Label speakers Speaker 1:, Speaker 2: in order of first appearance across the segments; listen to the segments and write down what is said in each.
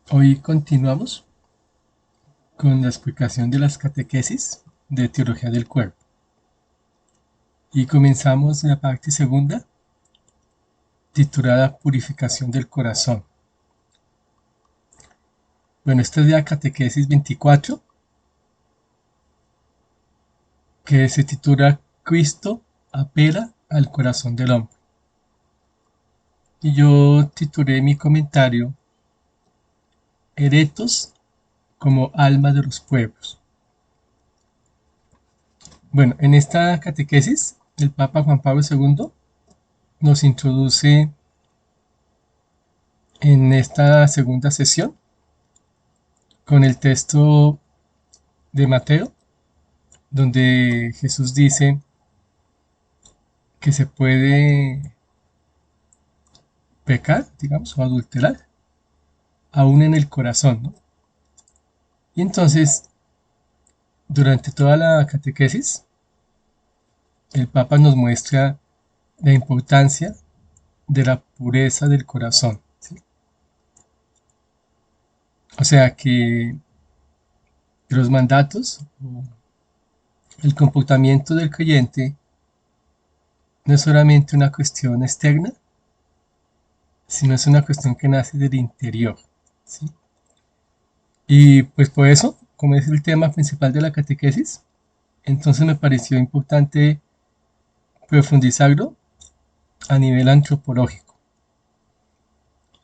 Speaker 1: Hoy continuamos con la explicación de las catequesis de teología del cuerpo y comenzamos la parte segunda titulada Purificación del corazón. Bueno, esta es la catequesis 24 que se titula Cristo apela al corazón del hombre. Y yo titulé mi comentario Eretos como alma de los pueblos. Bueno, en esta catequesis el Papa Juan Pablo II nos introduce en esta segunda sesión con el texto de Mateo, donde Jesús dice que se puede pecar, digamos, o adulterar, aún en el corazón, ¿no? Y entonces, durante toda la catequesis, el Papa nos muestra la importancia de la pureza del corazón, ¿sí? O sea que los mandatos, el comportamiento del creyente, no es solamente una cuestión externa, sino es una cuestión que nace del interior, ¿sí? Y pues por eso, como es el tema principal de la catequesis, entonces me pareció importante profundizarlo a nivel antropológico.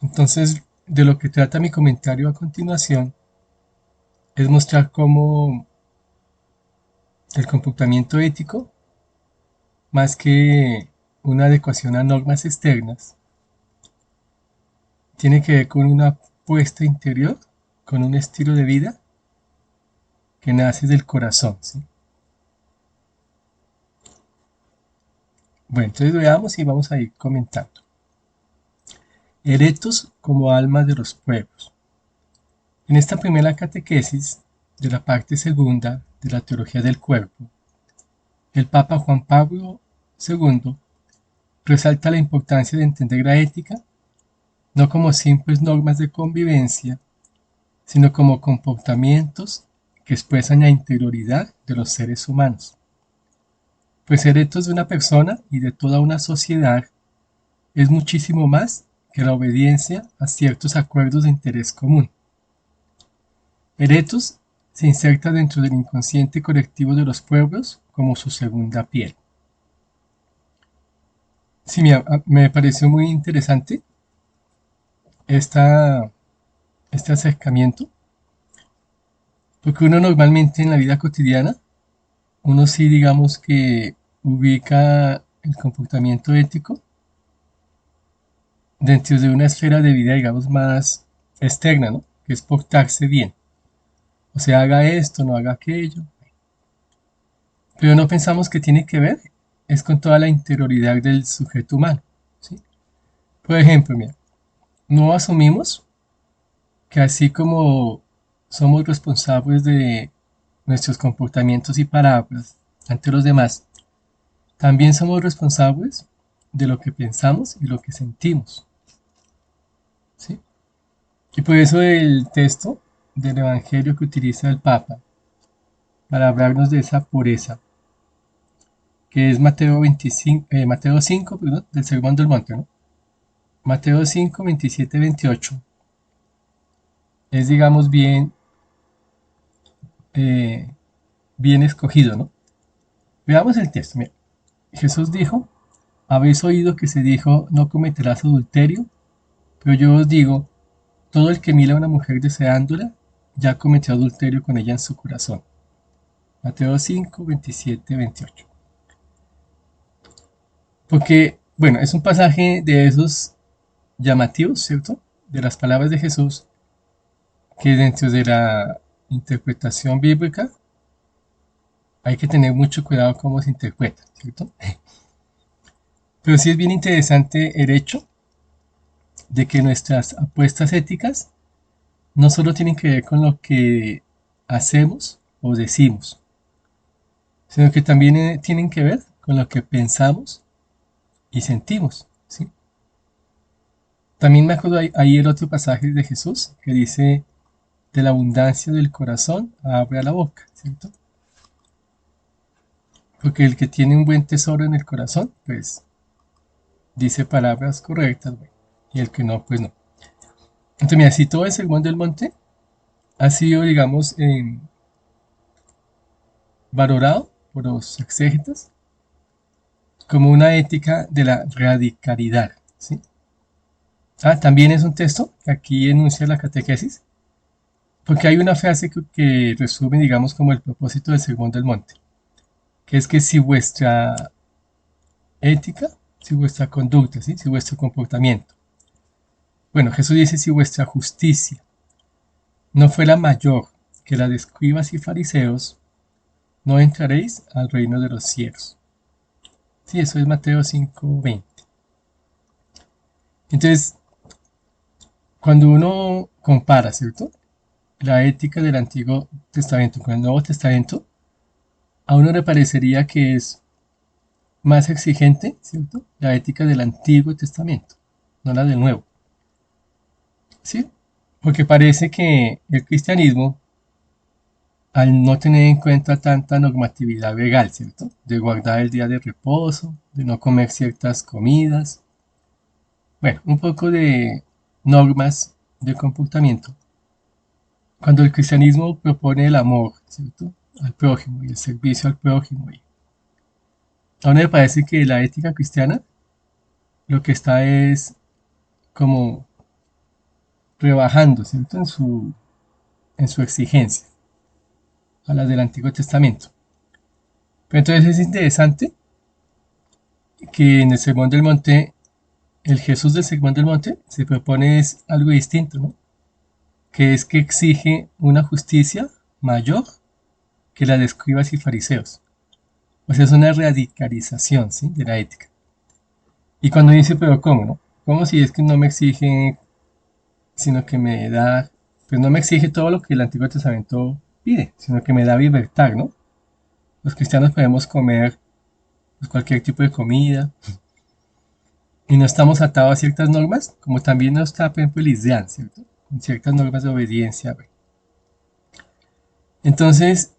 Speaker 1: Entonces, de lo que trata mi comentario a continuación es mostrar cómo el comportamiento ético, más que una adecuación a normas externas, tiene que ver con una apuesta interior, con un estilo de vida que nace del corazón, ¿sí? Bueno, entonces veamos y vamos a ir comentando. Erectos como almas de los pueblos. En esta primera catequesis de la parte segunda de la teología del cuerpo, el Papa Juan Pablo II resalta la importancia de entender la ética no como simples normas de convivencia, sino como comportamientos que expresan la interioridad de los seres humanos. Pues ser erectos de una persona y de toda una sociedad es muchísimo más que la obediencia a ciertos acuerdos de interés común. Erectus se inserta dentro del inconsciente colectivo de los pueblos como su segunda piel. Sí, me pareció muy interesante esta, este acercamiento, porque uno normalmente en la vida cotidiana, uno sí digamos que ubica el comportamiento ético dentro de una esfera de vida digamos más externa, ¿no? Que es portarse bien. O sea, haga esto, no haga aquello. Pero no pensamos que tiene que ver es con toda la interioridad del sujeto humano, ¿sí? Por ejemplo, mira, no asumimos que así como somos responsables de nuestros comportamientos y palabras ante los demás, también somos responsables de lo que pensamos y lo que sentimos, ¿sí? Y por eso el texto del Evangelio que utiliza el Papa para hablarnos de esa pureza, que es Mateo 25, Mateo 5, perdón, del Sermón del Monte, ¿no? Mateo 5, 27, 28, es digamos eh, bien escogido, ¿no? Veamos el texto. Mira. Jesús dijo, habéis oído que se dijo, no cometerás adulterio, pero yo os digo, todo el que mira a una mujer deseándola, ya cometió adulterio con ella en su corazón. Mateo 5, 27, 28. Porque, bueno, es un pasaje de esos llamativos, ¿cierto? De las palabras de Jesús, que dentro de la interpretación bíblica hay que tener mucho cuidado cómo se interpreta, ¿cierto? Pero sí es bien interesante el hecho de que nuestras apuestas éticas no solo tienen que ver con lo que hacemos o decimos, sino que también tienen que ver con lo que pensamos y sentimos, ¿sí? También me acuerdo ahí el otro pasaje de Jesús que dice, de la abundancia del corazón abre la boca, ¿cierto? Porque el que tiene un buen tesoro en el corazón, pues dice palabras correctas, güey, y el que no, pues no. Entonces, mira, si todo el Sermón del Monte ha sido, digamos, valorado por los exégetas como una ética de la radicalidad, ¿sí? También es un texto que aquí enuncia la catequesis, porque hay una frase que resume, digamos, como el propósito del Sermón del Monte, que es que si vuestra ética, si vuestra conducta, ¿sí? Si vuestro comportamiento, bueno, Jesús dice, si vuestra justicia no fuera mayor que la de escribas y fariseos, no entraréis al reino de los cielos. Sí, eso es Mateo 5:20. Entonces, cuando uno compara, ¿cierto? La ética del Antiguo Testamento con el Nuevo Testamento, a uno le parecería que es más exigente, ¿cierto? La ética del Antiguo Testamento, no la del Nuevo, ¿sí? Porque parece que el cristianismo, al no tener en cuenta tanta normatividad legal, ¿cierto? De guardar el día de reposo, de no comer ciertas comidas, bueno, un poco de normas de comportamiento. Cuando el cristianismo propone el amor, ¿cierto? Al prójimo y el servicio al prójimo. A mí me parece que la ética cristiana lo que está es como rebajando, ¿cierto? En su exigencia a las del Antiguo Testamento. Pero entonces es interesante que en el Sermón del Monte, el Jesús del Sermón del Monte se propone es algo distinto, ¿no? Que es que exige una justicia mayor que la de escribas y fariseos. O sea, es una radicalización, ¿sí? De la ética. Y cuando dice, pero ¿cómo, no? ¿Cómo si es que no me exige, sino que me da, pues no me exige todo lo que el Antiguo Testamento pide, sino que me da libertad, ¿no? Los cristianos podemos comer pues, cualquier tipo de comida y no estamos atados a ciertas normas, como también no está, por ejemplo, el Islam, ¿cierto? Con ciertas normas de obediencia. Entonces,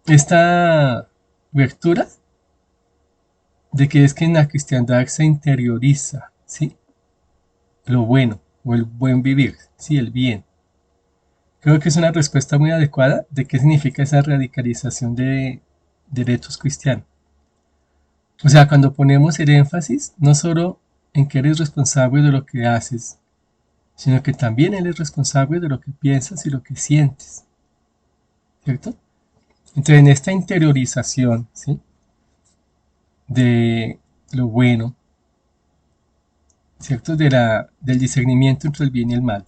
Speaker 1: esta lectura de que es que en la cristiandad se interioriza, ¿sí? Lo bueno o el buen vivir, ¿sí? El bien. Creo que es una respuesta muy adecuada de qué significa esa radicalización de derechos cristianos. O sea, cuando ponemos el énfasis no solo en que eres responsable de lo que haces, sino que también eres responsable de lo que piensas y lo que sientes, ¿cierto? Entonces, en esta interiorización, ¿sí? De lo bueno, ¿cierto? Del discernimiento entre el bien y el mal,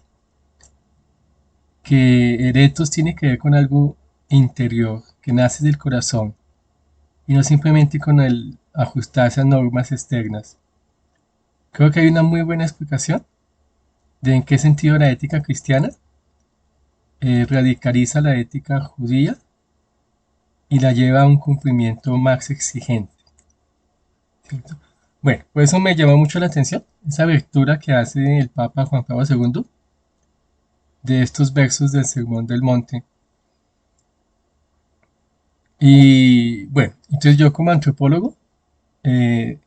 Speaker 1: que el etos tiene que ver con algo interior, que nace del corazón, y no simplemente con el ajustarse a normas externas. Creo que hay una muy buena explicación de en qué sentido la ética cristiana radicaliza la ética judía y la lleva a un cumplimiento más exigente, ¿cierto? Bueno, por eso me llama mucho la atención esa lectura que hace el Papa Juan Pablo II de estos versos del Sermón del Monte. Y bueno, entonces yo como antropólogo eh,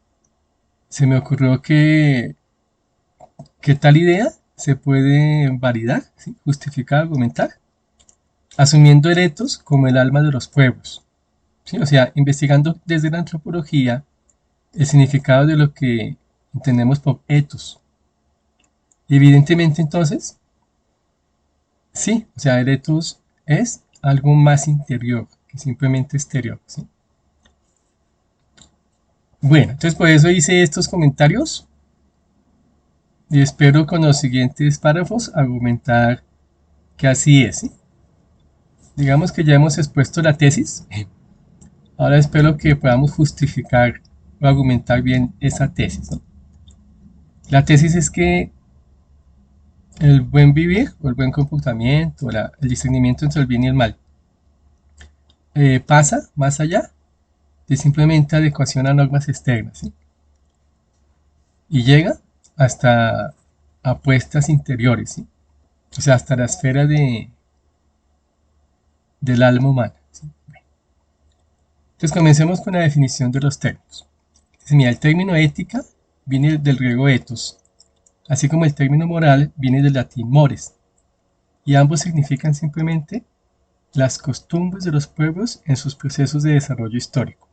Speaker 1: se me ocurrió que tal idea se puede validar, ¿sí? Justificar, argumentar, asumiendo el etos como el alma de los pueblos, ¿sí? O sea, investigando desde la antropología el significado de lo que entendemos por etos. Y evidentemente entonces, sí, o sea, el etos es algo más interior que simplemente exterior, ¿sí? Bueno, entonces por eso hice estos comentarios y espero con los siguientes párrafos argumentar que así es, ¿sí? Digamos que ya hemos expuesto la tesis, ahora espero que podamos justificar o argumentar bien esa tesis, ¿no? La tesis es que el buen vivir o el buen comportamiento, el discernimiento entre el bien y el mal, pasa más allá de simplemente adecuación a normas externas, ¿sí? Y llega hasta apuestas interiores, ¿sí? O sea, hasta la esfera del alma humana, ¿sí? Entonces comencemos con la definición de los términos. Entonces, mira, el término ética viene del griego ethos, así como el término moral viene del latín mores, y ambos significan simplemente las costumbres de los pueblos en sus procesos de desarrollo histórico.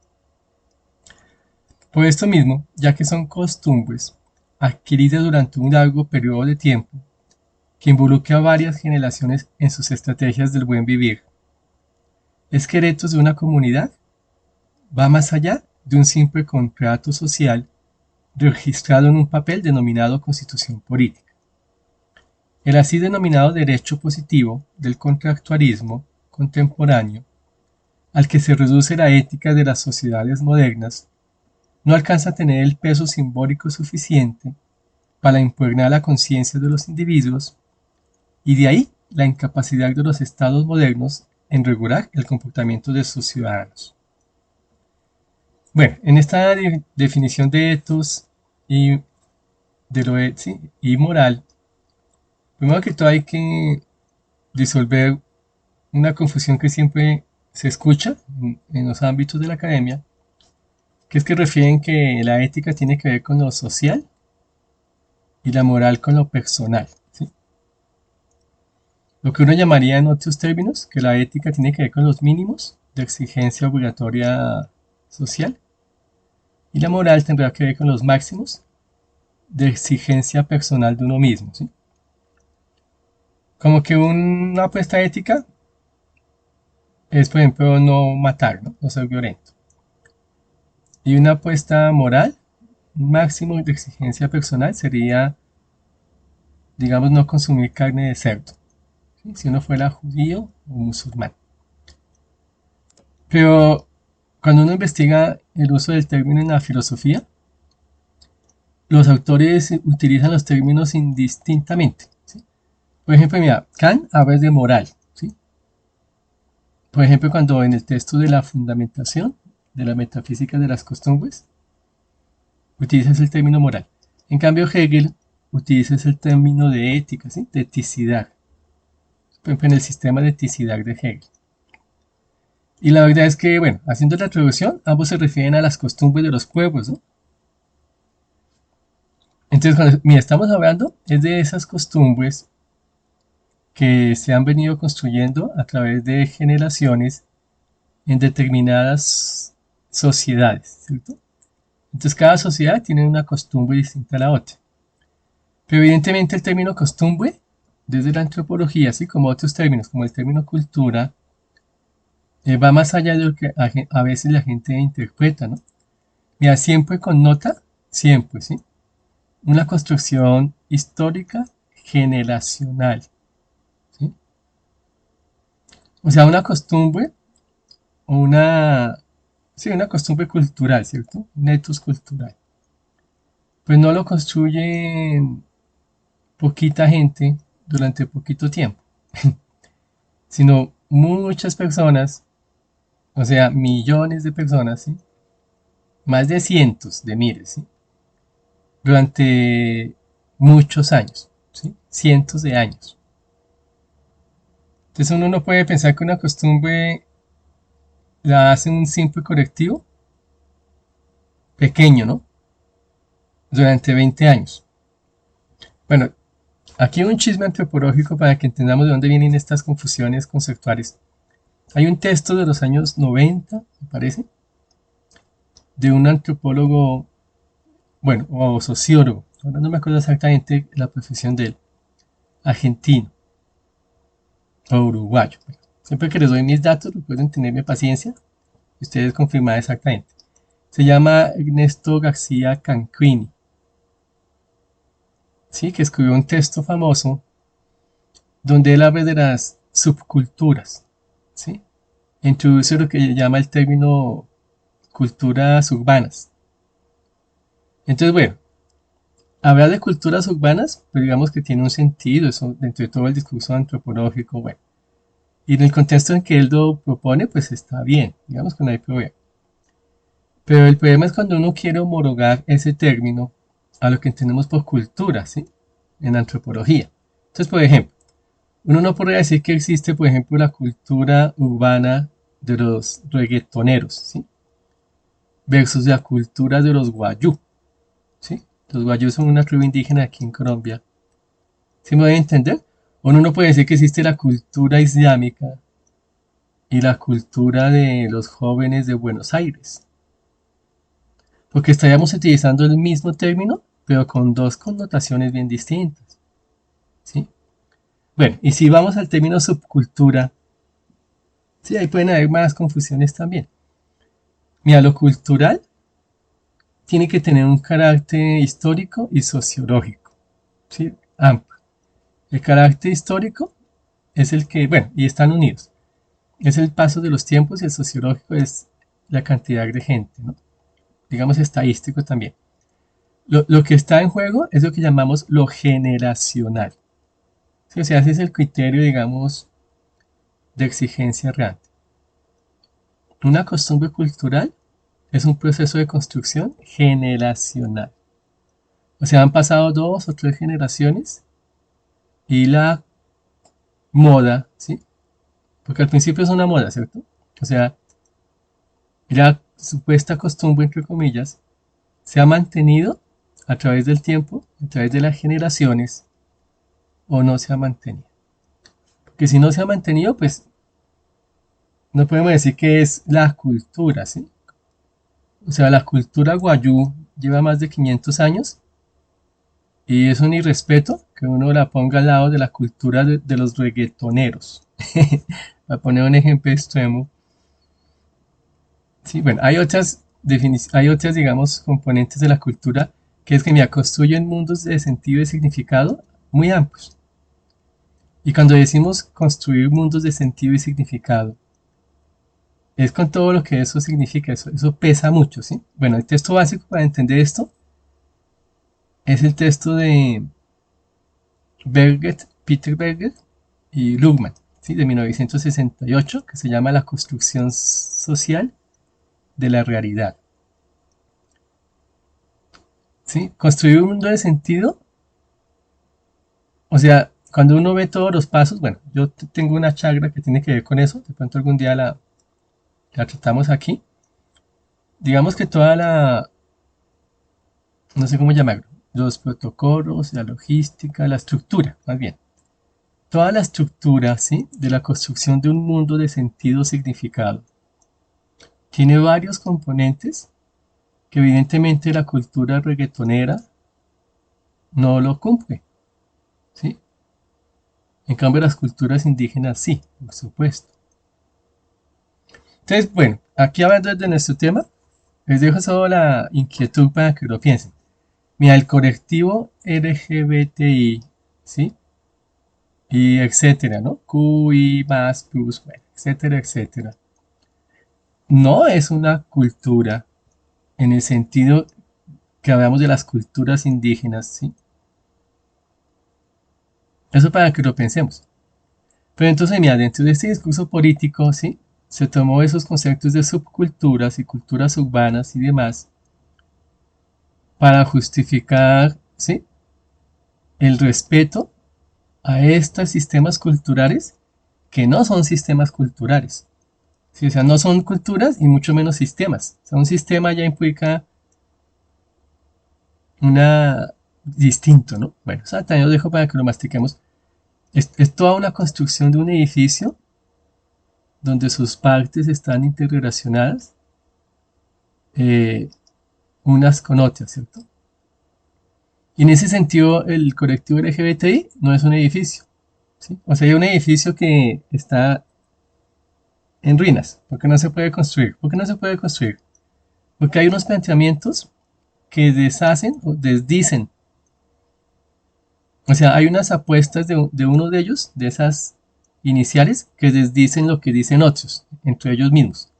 Speaker 1: Por esto mismo, ya que son costumbres adquiridas durante un largo periodo de tiempo, que involucra a varias generaciones en sus estrategias del buen vivir, es que el ethos de una comunidad va más allá de un simple contrato social registrado en un papel denominado Constitución Política. El así denominado derecho positivo del contractualismo contemporáneo, al que se reduce la ética de las sociedades modernas, no alcanza a tener el peso simbólico suficiente para impregnar la conciencia de los individuos, y de ahí la incapacidad de los estados modernos en regular el comportamiento de sus ciudadanos. Bueno, en esta definición de ethos y de lo sí, y moral, primero que todo hay que disolver una confusión que siempre se escucha en los ámbitos de la academia, que es que refieren que la ética tiene que ver con lo social y la moral con lo personal, ¿sí? Lo que uno llamaría en otros términos que la ética tiene que ver con los mínimos de exigencia obligatoria social, y la moral tendrá que ver con los máximos de exigencia personal de uno mismo, ¿sí? Como que una apuesta ética es, por ejemplo, no matar, no ser violento. Y una apuesta moral, un máximo de exigencia personal sería, digamos, no consumir carne de cerdo, ¿sí? Si uno fuera judío o musulmán. Pero cuando uno investiga el uso del término en la filosofía, los autores utilizan los términos indistintamente, ¿sí? Por ejemplo, mira, Kant habla de moral, ¿sí? Por ejemplo, cuando en el texto de la fundamentación de la metafísica de las costumbres, utilizas el término moral. En cambio, Hegel utiliza el término de ética, ¿sí? De eticidad. Por ejemplo, en el sistema de eticidad de Hegel. Y la verdad es que, bueno, haciendo la traducción, ambos se refieren a las costumbres de los pueblos, ¿no? Entonces, cuando, mira, estamos hablando es de esas costumbres que se han venido construyendo a través de generaciones en determinadas sociedades, ¿cierto? Entonces, cada sociedad tiene una costumbre distinta a la otra. Pero evidentemente el término costumbre, desde la antropología, así como otros términos, como el término cultura, va más allá de lo que a veces la gente interpreta, ¿no? Mira, siempre connota, siempre, ¿sí? Una construcción histórica generacional, ¿sí? O sea, una costumbre o sí, una costumbre cultural, ¿cierto? Un ethos cultural. Pues no lo construyen poquita gente durante poquito tiempo, sino muchas personas, o sea, millones de personas, ¿sí? Más de cientos de miles, ¿sí? Durante muchos años, ¿sí? Cientos de años. Entonces uno no puede pensar que una costumbre la hace un simple colectivo pequeño, ¿no? Durante 20 años. Bueno, aquí un chisme antropológico para que entendamos de dónde vienen estas confusiones conceptuales. Hay un texto de los años 90, me parece, de un antropólogo, bueno, o sociólogo, ahora no me acuerdo exactamente la profesión de él, argentino o uruguayo. Siempre que les doy mis datos, recuerden tenerme paciencia y ustedes confirmar exactamente. Se llama Ernesto García Canquini, ¿sí? Que escribió un texto famoso donde él habla de las subculturas, ¿sí? Introduce lo que llama el término culturas urbanas. Entonces, bueno, hablar de culturas urbanas, pues digamos que tiene un sentido, eso dentro de todo el discurso antropológico, bueno. Y en el contexto en que él lo propone, pues está bien, digamos que no hay problema. Pero el problema es cuando uno quiere homologar ese término a lo que entendemos por cultura, ¿sí? en antropología. Entonces, por ejemplo, uno no podría decir que existe, por ejemplo, la cultura urbana de los reggaetoneros, ¿sí? Versus la cultura de los guayú, ¿sí? Los guayú son una tribu indígena aquí en Colombia. ¿Sí me voy a entender? Uno no puede decir que existe la cultura islámica y la cultura de los jóvenes de Buenos Aires, porque estaríamos utilizando el mismo término, pero con dos connotaciones bien distintas, ¿sí? Bueno, y si vamos al término subcultura, sí, ahí pueden haber más confusiones también. Mira, lo cultural tiene que tener un carácter histórico y sociológico, ¿sí? Amplio. El carácter histórico es el que, bueno, y están unidos. Es el paso de los tiempos y el sociológico es la cantidad de gente, ¿no? Digamos estadístico también. Lo que está en juego es lo que llamamos lo generacional. ¿Sí? O sea, ese es el criterio, digamos, de exigencia real. Una costumbre cultural es un proceso de construcción generacional. O sea, han pasado 2 o 3 generaciones y la moda, ¿sí? Porque al principio es una moda, ¿cierto? O sea, la supuesta costumbre, entre comillas, se ha mantenido a través del tiempo, a través de las generaciones, o no se ha mantenido. Porque si no se ha mantenido, pues no podemos decir que es la cultura, ¿sí? O sea, la cultura guayú lleva más de 500 años y es un irrespeto que uno la ponga al lado de la cultura de los reggaetoneros. Para poner un ejemplo extremo. Sí, bueno, hay otras, digamos, componentes de la cultura que es que me construyen mundos de sentido y significado muy amplios. Y cuando decimos construir mundos de sentido y significado, es con todo lo que eso significa, eso pesa mucho, ¿sí? Bueno, el texto básico para entender esto es el texto de Peter Berget y Luhmann, ¿sí? De 1968, que se llama La construcción social de la realidad. ¿Sí? Construir un mundo de sentido, o sea, cuando uno ve todos los pasos, bueno, yo tengo una chagra que tiene que ver con eso, de pronto algún día la tratamos aquí. Digamos que toda no sé cómo llamarlo, los protocolos, la logística, la estructura, más bien. Toda la estructura, ¿sí? De la construcción de un mundo de sentido significado tiene varios componentes que evidentemente la cultura reggaetonera no lo cumple, ¿sí? En cambio las culturas indígenas sí, por supuesto. Entonces, bueno, aquí hablando de nuestro tema, les dejo solo la inquietud para que lo piensen. Mira, el colectivo LGBTI, ¿sí? Y etcétera, ¿no? QI más plus, bueno, etcétera, etcétera. No es una cultura en el sentido que hablamos de las culturas indígenas, ¿sí? Eso para que lo pensemos. Pero entonces, mira, dentro de este discurso político, ¿sí? Se tomó esos conceptos de subculturas y culturas urbanas y demás para justificar, ¿sí? El respeto a estos sistemas culturales que no son sistemas culturales. ¿Sí? O sea, no son culturas y mucho menos sistemas. O sea, un sistema ya implica una distinto, ¿no? Bueno, eso también lo dejo para que lo mastiquemos. Es toda una construcción de un edificio donde sus partes están interrelacionadas unas con otras, ¿cierto? Y en ese sentido, el colectivo LGBTI no es un edificio, ¿sí? O sea, hay un edificio que está en ruinas, porque no se puede construir. ¿Por qué no se puede construir? Porque hay unos planteamientos que deshacen o desdicen. O sea, hay unas apuestas de uno de ellos, de esas iniciales, que desdicen lo que dicen otros, entre ellos mismos.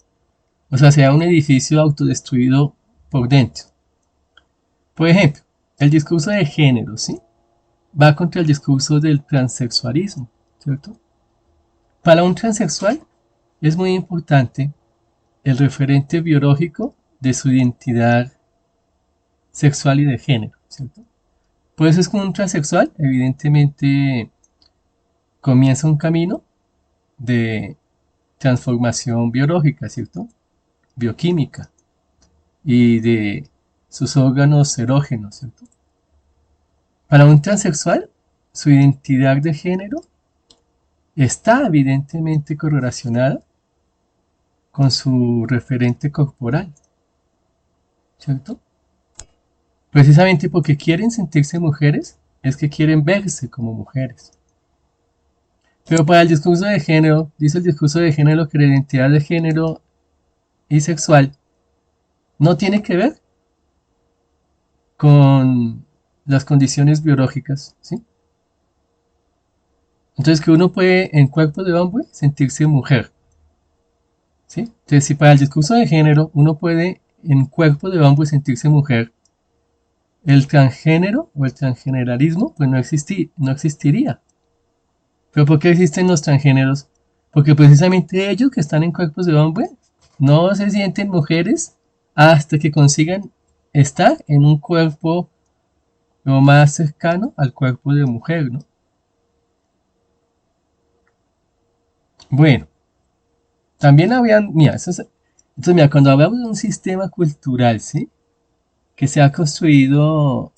Speaker 1: O sea, sea un edificio autodestruido por dentro. Por ejemplo, el discurso de género, ¿sí? Va contra el discurso del transexualismo, ¿cierto? Para un transexual es muy importante el referente biológico de su identidad sexual y de género, ¿cierto? Por eso es que un transexual, evidentemente, comienza un camino de transformación biológica, ¿cierto? Bioquímica y de sus órganos erógenos, ¿cierto? Para un transexual, su identidad de género está evidentemente correlacionada con su referente corporal, ¿cierto? Precisamente porque quieren sentirse mujeres, es que quieren verse como mujeres. Pero para el discurso de género, dice el discurso de género que la identidad de género y sexual no tiene que ver con las condiciones biológicas, ¿sí? Entonces que uno puede en cuerpo de hombre sentirse mujer, ¿sí? Entonces si para el discurso de género uno puede en cuerpo de hombre sentirse mujer, el transgénero o el transgeneralismo pues no existiría. ¿Pero por qué existen los transgéneros? Porque precisamente ellos que están en cuerpos de hombre no se sienten mujeres hasta que consigan estar en un cuerpo lo más cercano al cuerpo de mujer, ¿no? Bueno, también habían, mira, entonces mira, cuando hablamos de un sistema cultural, ¿sí? Que se ha construido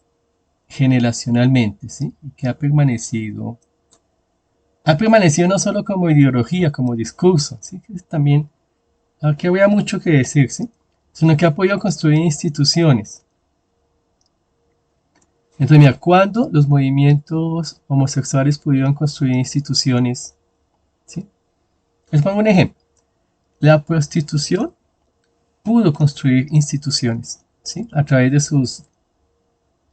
Speaker 1: generacionalmente, ¿sí? Y que ha permanecido no solo como ideología, como discurso, ¿sí? Que también, aquí había mucho que decir, ¿sí? Sino que ha podido construir instituciones. Entonces, mira, cuando los movimientos homosexuales pudieron construir instituciones, ¿sí? Les pongo un ejemplo. La prostitución pudo construir instituciones, ¿sí? A través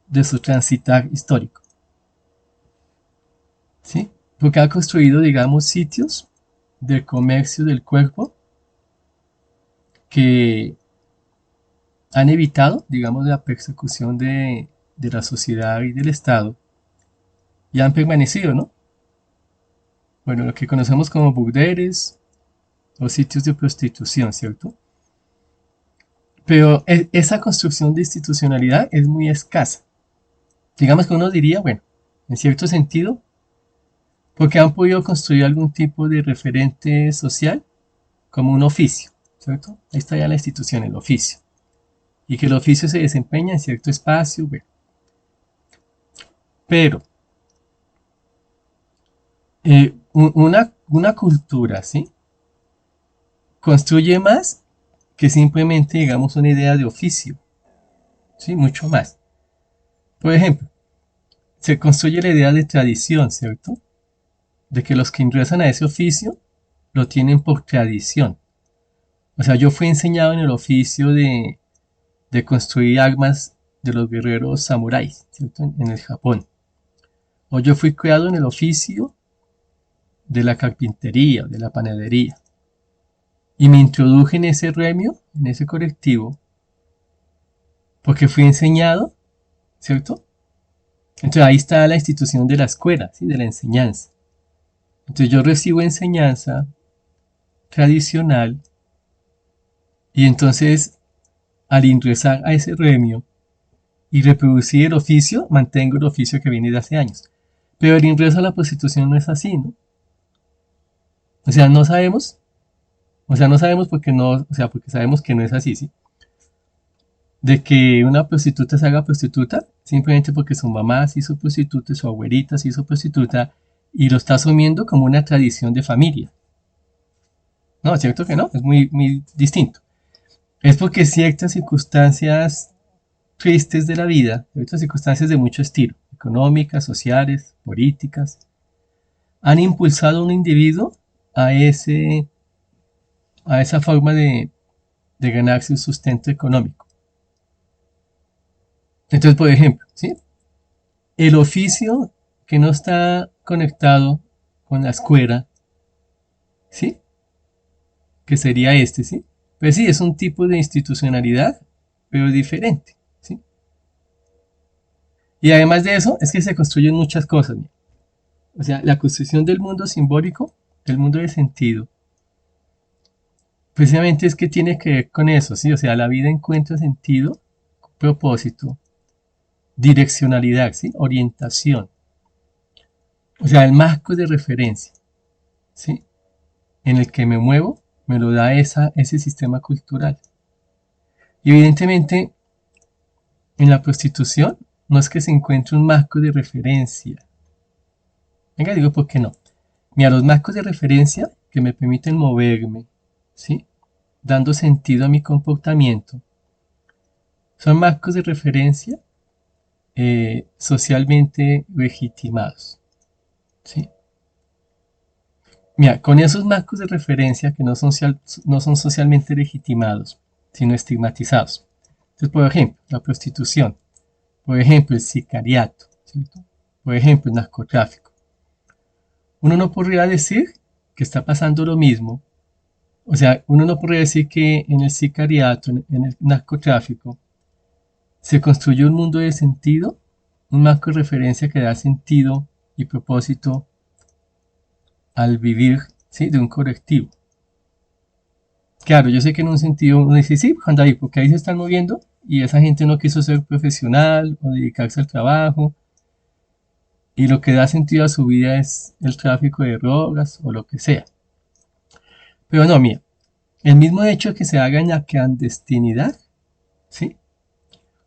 Speaker 1: de su transitar histórico, ¿sí? Porque ha construido, digamos, sitios de comercio del cuerpo que han evitado, digamos, la persecución de la sociedad y del Estado y han permanecido, ¿no? Bueno, lo que conocemos como burdeles o sitios de prostitución, ¿cierto? Pero esa construcción de institucionalidad es muy escasa. Digamos que uno diría, bueno, en cierto sentido, porque han podido construir algún tipo de referente social como un oficio, ¿cierto? Ahí está ya la institución, el oficio. Y que el oficio se desempeña en cierto espacio, bueno. Pero una cultura, ¿sí? Construye más que simplemente, digamos, una idea de oficio, ¿sí? Mucho más. Por ejemplo, se construye la idea de tradición, ¿cierto? De que los que ingresan a ese oficio lo tienen por tradición. O sea, yo fui enseñado en el oficio de construir armas de los guerreros samuráis, ¿cierto? En el Japón. O yo fui criado en el oficio de la carpintería, de la panadería. Y me introduje en ese gremio, en ese colectivo, porque fui enseñado, ¿cierto? Entonces ahí está la institución de la escuela, ¿sí? De la enseñanza. Entonces yo recibo enseñanza tradicional y entonces al ingresar a ese gremio y reproducir el oficio, mantengo el oficio que viene de hace años. Pero el ingreso a la prostitución no es así, ¿no? O sea, no sabemos, no sabemos porque no, o sea, porque sabemos que no es así, ¿sí? De que una prostituta se haga prostituta simplemente porque su mamá se hizo prostituta, su abuelita se hizo prostituta y lo está asumiendo como una tradición de familia. No, es cierto que no, es muy, muy distinto. Es porque ciertas circunstancias tristes de la vida, ciertas circunstancias de mucho estilo, económicas, sociales, políticas, han impulsado a un individuo a, a esa forma de ganarse un sustento económico. Entonces, por ejemplo, ¿sí? El oficio que no está conectado con la escuela, ¿sí? Que sería este, ¿sí? Pues sí, es un tipo de institucionalidad, pero diferente, ¿sí? Y además de eso, es que se construyen muchas cosas, ¿no? O sea, la construcción del mundo simbólico, del mundo de sentido, precisamente es que tiene que ver con eso, ¿sí? O sea, la vida encuentra sentido, propósito, direccionalidad, ¿sí? Orientación. O sea, el marco de referencia, ¿sí? En el que me muevo, me lo da ese sistema cultural. Y evidentemente, en la prostitución, no es que se encuentre un marco de referencia. Venga, digo, ¿por qué no? Mira, los marcos de referencia que me permiten moverme, ¿sí? Dando sentido a mi comportamiento, son marcos de referencia socialmente legitimados, ¿sí? Mira, con esos marcos de referencia que no son socialmente legitimados, sino estigmatizados. Entonces, por ejemplo, la prostitución, por ejemplo, el sicariato, ¿cierto? Por ejemplo, el narcotráfico. Uno no podría decir que está pasando lo mismo. O sea, uno no podría decir que en el sicariato, en el narcotráfico, se construye un mundo de sentido, un marco de referencia que da sentido y propósito al vivir, ¿sí? De un colectivo. Claro, yo sé que en un sentido uno dice, sí, Juan David, porque ahí se están moviendo y esa gente no quiso ser profesional o dedicarse al trabajo y lo que da sentido a su vida es el tráfico de drogas o lo que sea. Pero no, mira, el mismo hecho de que se haga en la clandestinidad, ¿sí?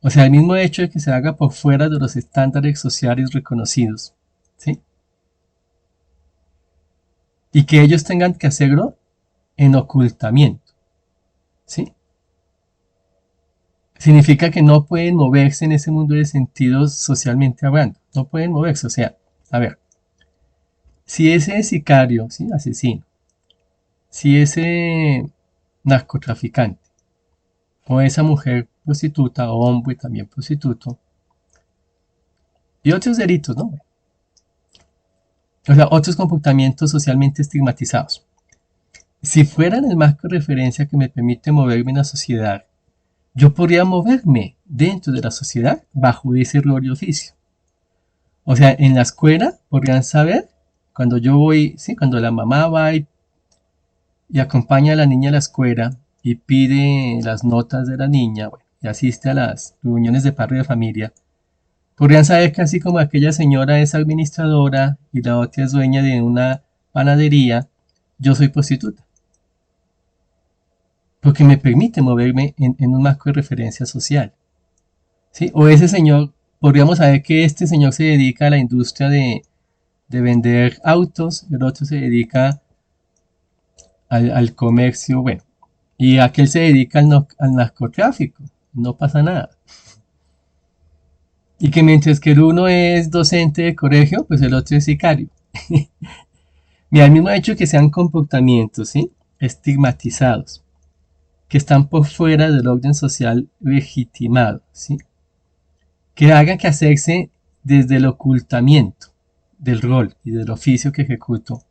Speaker 1: O sea, el mismo hecho de que se haga por fuera de los estándares sociales reconocidos, ¿sí? Y que ellos tengan que hacerlo en ocultamiento, ¿sí? Significa que no pueden moverse en ese mundo de sentidos socialmente hablando. No pueden moverse. O sea, a ver, si ese sicario, ¿sí? Asesino, si ese narcotraficante, o esa mujer prostituta, o hombre también prostituto, y otros delitos, ¿no? O sea, otros comportamientos socialmente estigmatizados. Si fueran el marco de referencia que me permite moverme en la sociedad, yo podría moverme dentro de la sociedad bajo ese rol y oficio. O sea, en la escuela podrían saber cuando yo voy, sí, cuando la mamá va y acompaña a la niña a la escuela y pide las notas de la niña, bueno, y asiste a las reuniones de padre de familia, podrían saber que así como aquella señora es administradora y la otra es dueña de una panadería, yo soy prostituta. Porque me permite moverme en un marco de referencia social. ¿Sí? O ese señor, podríamos saber que este señor se dedica a la industria de vender autos, el otro se dedica al comercio, bueno, y aquel se dedica al narcotráfico, no pasa nada. Y que mientras que el uno es docente de colegio, pues el otro es sicario. Mira, el mismo hecho que sean comportamientos, ¿sí? Estigmatizados, que están por fuera del orden social legitimado, ¿sí? Que haga que hacerse desde el ocultamiento del rol y del oficio que ejecuto.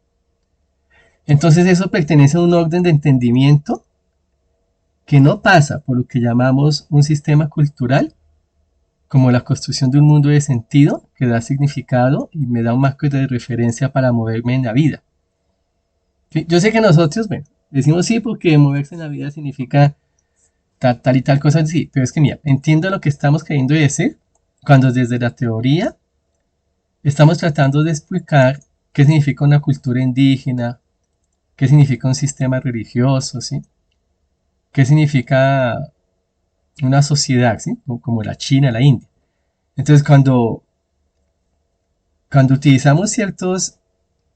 Speaker 1: Entonces eso pertenece a un orden de entendimiento que no pasa por lo que llamamos un sistema cultural, como la construcción de un mundo de sentido que da significado y me da un marco de referencia para moverme en la vida. ¿Sí? Yo sé que nosotros, bueno, decimos sí porque moverse en la vida significa tal y tal cosa, sí, pero es que mira, entiendo lo que estamos queriendo decir cuando desde la teoría estamos tratando de explicar qué significa una cultura indígena, qué significa un sistema religioso, ¿sí? ¿Qué significa una sociedad, ¿sí? Como la China, la India? Entonces, cuando utilizamos ciertos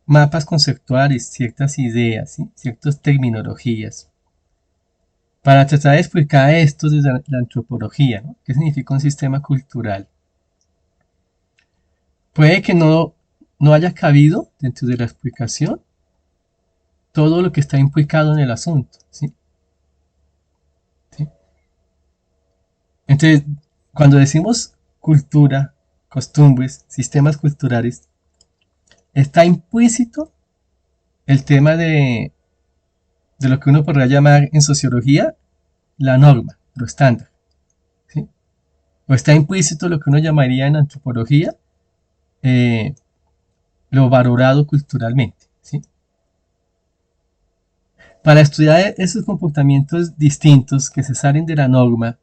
Speaker 1: mapas conceptuales, ciertas ideas, ¿sí? Ciertas terminologías, para tratar de explicar esto desde la antropología, ¿no? ¿Qué significa un sistema cultural? Puede que no haya cabido dentro de la explicación todo lo que está implicado en el asunto, ¿sí? ¿Sí? Entonces, cuando decimos cultura, costumbres, sistemas culturales, está implícito el tema de lo que uno podría llamar en sociología la norma, lo estándar, ¿sí? O está implícito lo que uno llamaría en antropología eh, lo valorado culturalmente, ¿sí? Para estudiar esos comportamientos distintos que se salen de la norma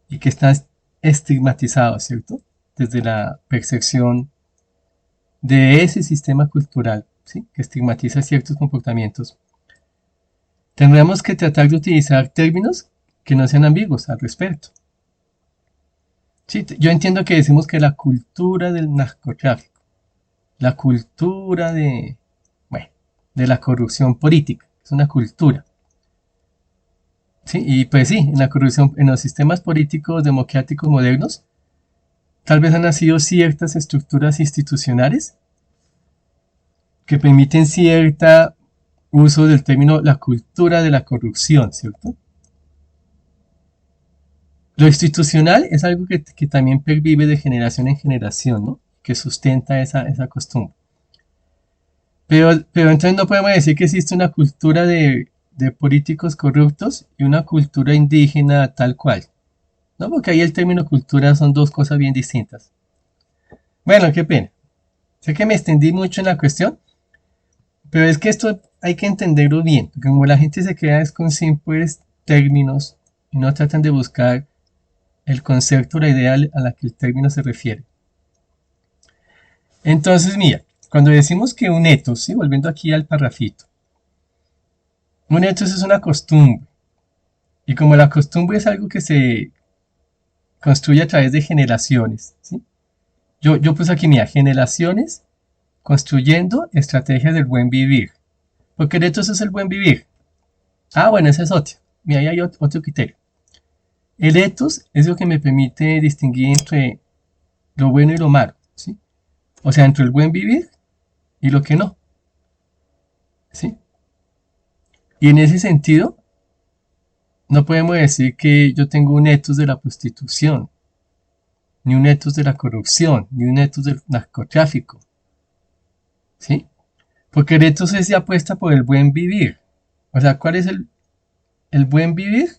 Speaker 1: y que están estigmatizados, ¿cierto? desde la percepción de ese sistema cultural, ¿sí? Que estigmatiza ciertos comportamientos, tendríamos que tratar de utilizar términos que no sean ambiguos al respecto. Sí, yo entiendo que decimos que la cultura del narcotráfico, la cultura de, bueno, de la corrupción política, es una cultura. Sí, y pues sí, en la corrupción, en los sistemas políticos democráticos modernos, tal vez han nacido ciertas estructuras institucionales que permiten cierto uso del término la cultura de la corrupción, ¿cierto? Lo institucional es algo que también pervive de generación en generación, ¿no? Que sustenta esa costumbre. Pero entonces no podemos decir que existe una cultura de políticos corruptos y una cultura indígena tal cual, ¿no? Porque ahí el término cultura son dos cosas bien distintas. Bueno, qué pena. Sé que me extendí mucho en la cuestión, pero es que esto hay que entenderlo bien, porque como la gente se queda es con simples términos y no tratan de buscar el concepto, la idea a la que el término se refiere. Entonces, mira, cuando decimos que un etos, ¿sí? Volviendo aquí al parrafito, un etos es una costumbre, y como la costumbre es algo que se construye a través de generaciones, ¿sí? Yo puse aquí, mira, generaciones construyendo estrategias del buen vivir. Porque el etos es el buen vivir. Ah, bueno, ese es otro. Mira, ahí hay otro criterio. El etos es lo que me permite distinguir entre lo bueno y lo malo, ¿sí? O sea, entre el buen vivir y lo que no, ¿sí? Y en ese sentido, no podemos decir que yo tengo un etos de la prostitución, ni un etos de la corrupción, ni un etos del narcotráfico, ¿sí? Porque el etos es de apuesta por el buen vivir. O sea, ¿cuál es el buen vivir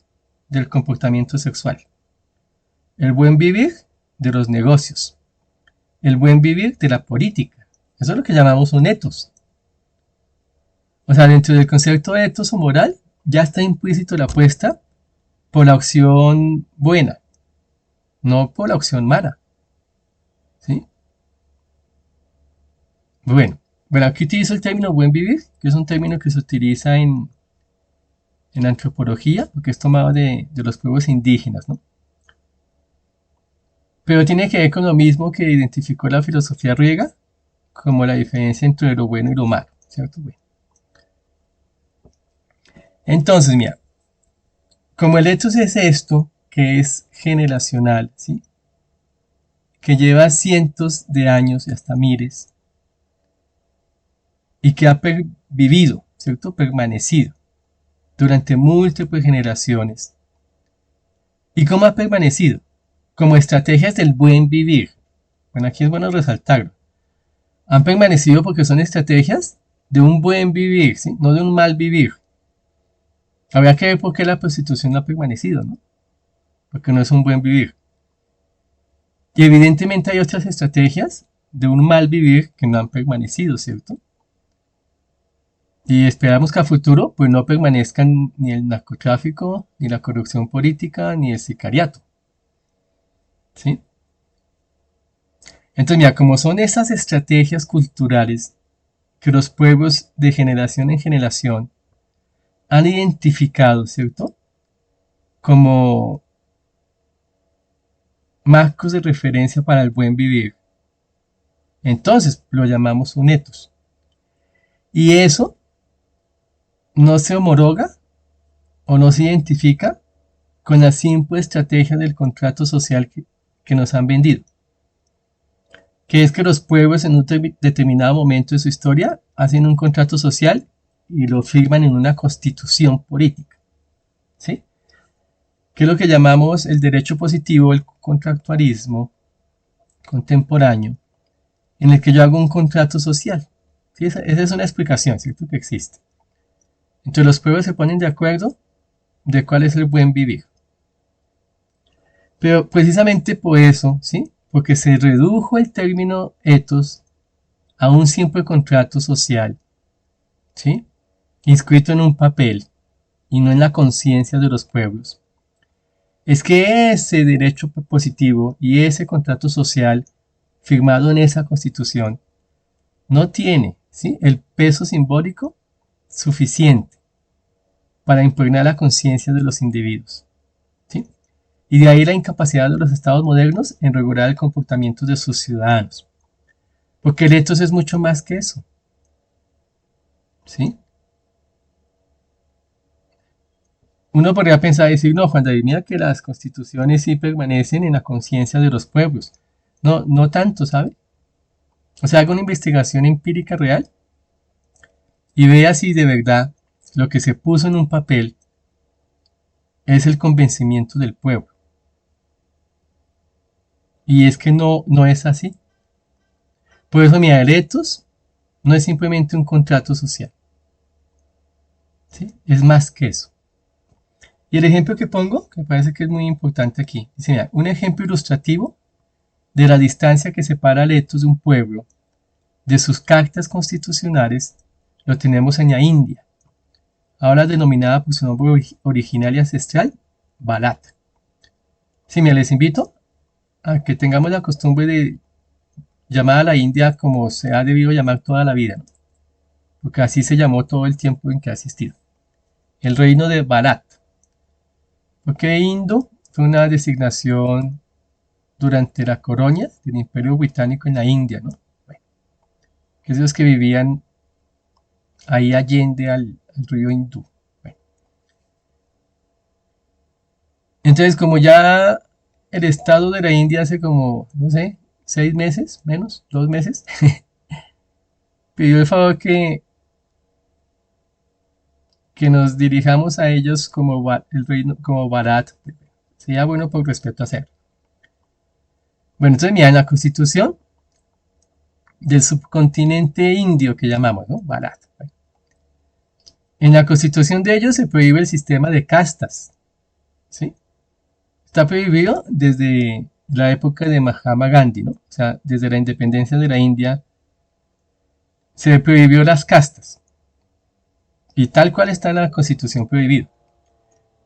Speaker 1: del comportamiento sexual? El buen vivir de los negocios. El buen vivir de la política. Eso es lo que llamamos un etos. O sea, dentro del concepto de etos o moral, ya está implícito la apuesta por la opción buena, no por la opción mala. ¿Sí? Bueno, aquí utilizo el término buen vivir, que es un término que se utiliza en antropología, porque es tomado de los pueblos indígenas, ¿no? Pero tiene que ver con lo mismo que identificó la filosofía griega, como la diferencia entre lo bueno y lo malo, ¿cierto? Bueno. Entonces, mira, como el ethos es esto, que es generacional, ¿sí? Que lleva cientos de años y hasta miles, y que ha vivido, ¿cierto? Permanecido durante múltiples generaciones. ¿Y cómo ha permanecido? Como estrategias del buen vivir. Bueno, aquí es bueno resaltarlo. Han permanecido porque son estrategias de un buen vivir, ¿sí? No de un mal vivir. Habría que ver por qué la prostitución no ha permanecido, ¿no? Porque no es un buen vivir. Y evidentemente hay otras estrategias de un mal vivir que no han permanecido, ¿cierto? Y esperamos que a futuro pues no permanezcan ni el narcotráfico, ni la corrupción política, ni el sicariato, ¿sí? Entonces, mira, como son esas estrategias culturales que los pueblos de generación en generación han identificado, ¿cierto? Como marcos de referencia para el buen vivir. Entonces lo llamamos un ethos. Y eso no se homologa o no se identifica con la simple estrategia del contrato social que nos han vendido. Que es que los pueblos en un determinado momento de su historia hacen un contrato social y lo firman en una constitución política. ¿Sí? Que es lo que llamamos el derecho positivo, el contractualismo contemporáneo, en el que yo hago un contrato social. ¿Sí? Esa es una explicación, ¿cierto? Que existe. Entonces los pueblos se ponen de acuerdo de cuál es el buen vivir. Pero precisamente por eso, ¿sí? Porque se redujo el término ethos a un simple contrato social, ¿sí? Inscrito en un papel y no en la conciencia de los pueblos. Es que ese derecho positivo y ese contrato social firmado en esa constitución no tiene, ¿sí?, el peso simbólico suficiente para impregnar la conciencia de los individuos, ¿sí? Y de ahí la incapacidad de los estados modernos en regular el comportamiento de sus ciudadanos. Porque el ethos es mucho más que eso, ¿sí? Uno podría pensar y decir, no, Juan David, mira que las constituciones sí permanecen en la conciencia de los pueblos. No, no tanto, ¿sabe? O sea, haga una investigación empírica real y vea si de verdad lo que se puso en un papel es el convencimiento del pueblo. Y es que no, no es así. Por eso, mira, el ethos no es simplemente un contrato social, ¿sí? Es más que eso. Y el ejemplo que pongo, que me parece que es muy importante aquí, dice, mira, un ejemplo ilustrativo de la distancia que separa el ethos de un pueblo de sus cartas constitucionales lo tenemos en la India, ahora denominada por su nombre original y ancestral, Bharat. Sí, mira, les invito a que tengamos la costumbre de llamar a la India como se ha debido llamar toda la vida, ¿no? Porque así se llamó todo el tiempo en que ha existido. El reino de Bharat. Porque Indo fue una designación durante la colonia del Imperio Británico en la India, ¿no? Bueno, esos que vivían ahí allende al río Hindú. Bueno. Entonces, como ya el estado de la India hace como, no sé, 6 meses, menos, 2 meses, pidió el favor que nos dirijamos a ellos como el reino, como Bharat. Sería bueno por respeto a hacerlo. Bueno, entonces mira, en la constitución del subcontinente indio que llamamos, ¿no? Bharat. En la constitución de ellos se prohíbe el sistema de castas, ¿sí? Está prohibido desde la época de Mahatma Gandhi, ¿no? O sea, desde la independencia de la India se prohibió las castas. Y tal cual está en la constitución prohibido.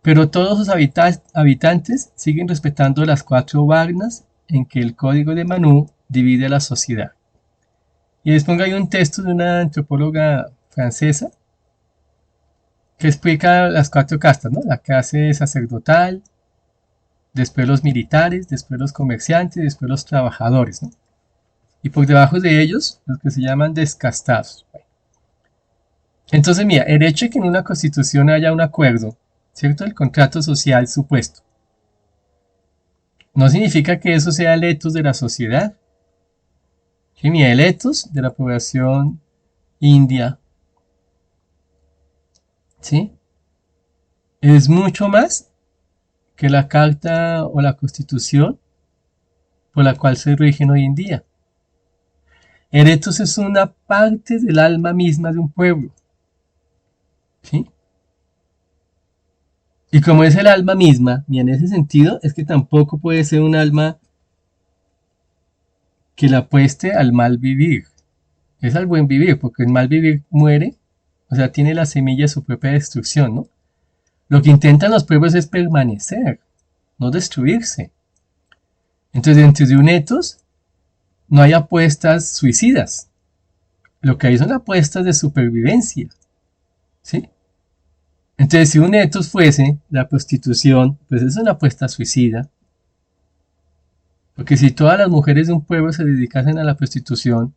Speaker 1: Pero todos sus habitantes siguen respetando las 4 varnas en que el código de Manu divide a la sociedad. Y después hay un texto de una antropóloga francesa que explica las 4 castas, ¿no? La clase sacerdotal, después los militares, después los comerciantes, después los trabajadores, ¿no? Y por debajo de ellos, los que se llaman descastados. Bueno. Entonces, mira, el hecho de que en una constitución haya un acuerdo, ¿cierto? El contrato social supuesto, no significa que eso sea el ethos de la sociedad. Sí, mira, el ethos de la población india, ¿sí?, es mucho más que la carta o la constitución por la cual se rigen hoy en día. El ethos es una parte del alma misma de un pueblo, ¿sí? Y como es el alma misma, y en ese sentido es que tampoco puede ser un alma que la apueste al mal vivir. Es al buen vivir, porque el mal vivir muere, o sea, tiene la semilla de su propia destrucción, ¿no? Lo que intentan los pueblos es permanecer, no destruirse. Entonces, dentro de un ethos no hay apuestas suicidas. Lo que hay son apuestas de supervivencia, ¿sí? Entonces, si un ethos fuese la prostitución, pues es una apuesta suicida. Porque si todas las mujeres de un pueblo se dedicasen a la prostitución,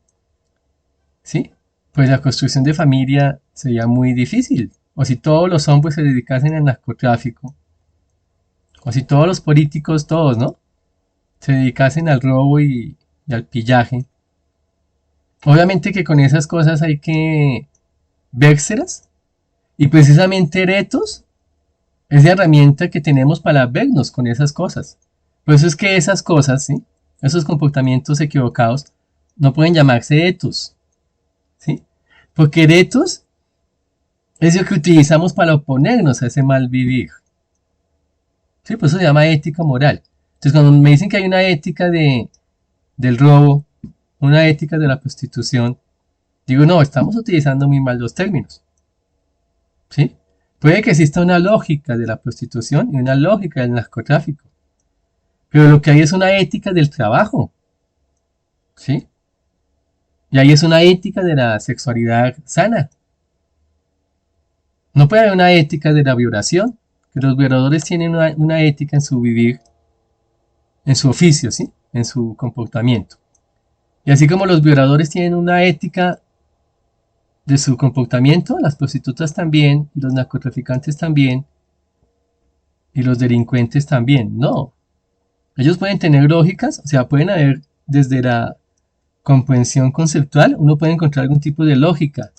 Speaker 1: ¿sí?, pues la construcción de familia sería muy difícil. O si todos los hombres se dedicasen al narcotráfico, o si todos los políticos, todos, ¿no?, se dedicasen al robo y al pillaje. Obviamente que con esas cosas hay que vérselas, y precisamente Eretos es la herramienta que tenemos para vernos con esas cosas. Por eso es que esas cosas, ¿sí?, esos comportamientos equivocados, no pueden llamarse etos, ¿sí? Porque etos es lo que utilizamos para oponernos a ese mal vivir. Sí, por eso se llama ética moral. Entonces, cuando me dicen que hay una ética del robo, una ética de la prostitución, digo, no, estamos utilizando muy mal los términos, ¿sí? Puede que exista una lógica de la prostitución y una lógica del narcotráfico, pero lo que hay es una ética del trabajo, ¿sí? Y ahí es una ética de la sexualidad sana. No puede haber una ética de la violación, que los violadores tienen una ética en su vivir, en su oficio, ¿sí? En su comportamiento. Y así como los violadores tienen una ética de su comportamiento, las prostitutas también, y los narcotraficantes también, y los delincuentes también. No, ellos pueden tener lógicas, o sea, pueden haber desde la comprensión conceptual, uno puede encontrar algún tipo de lógica.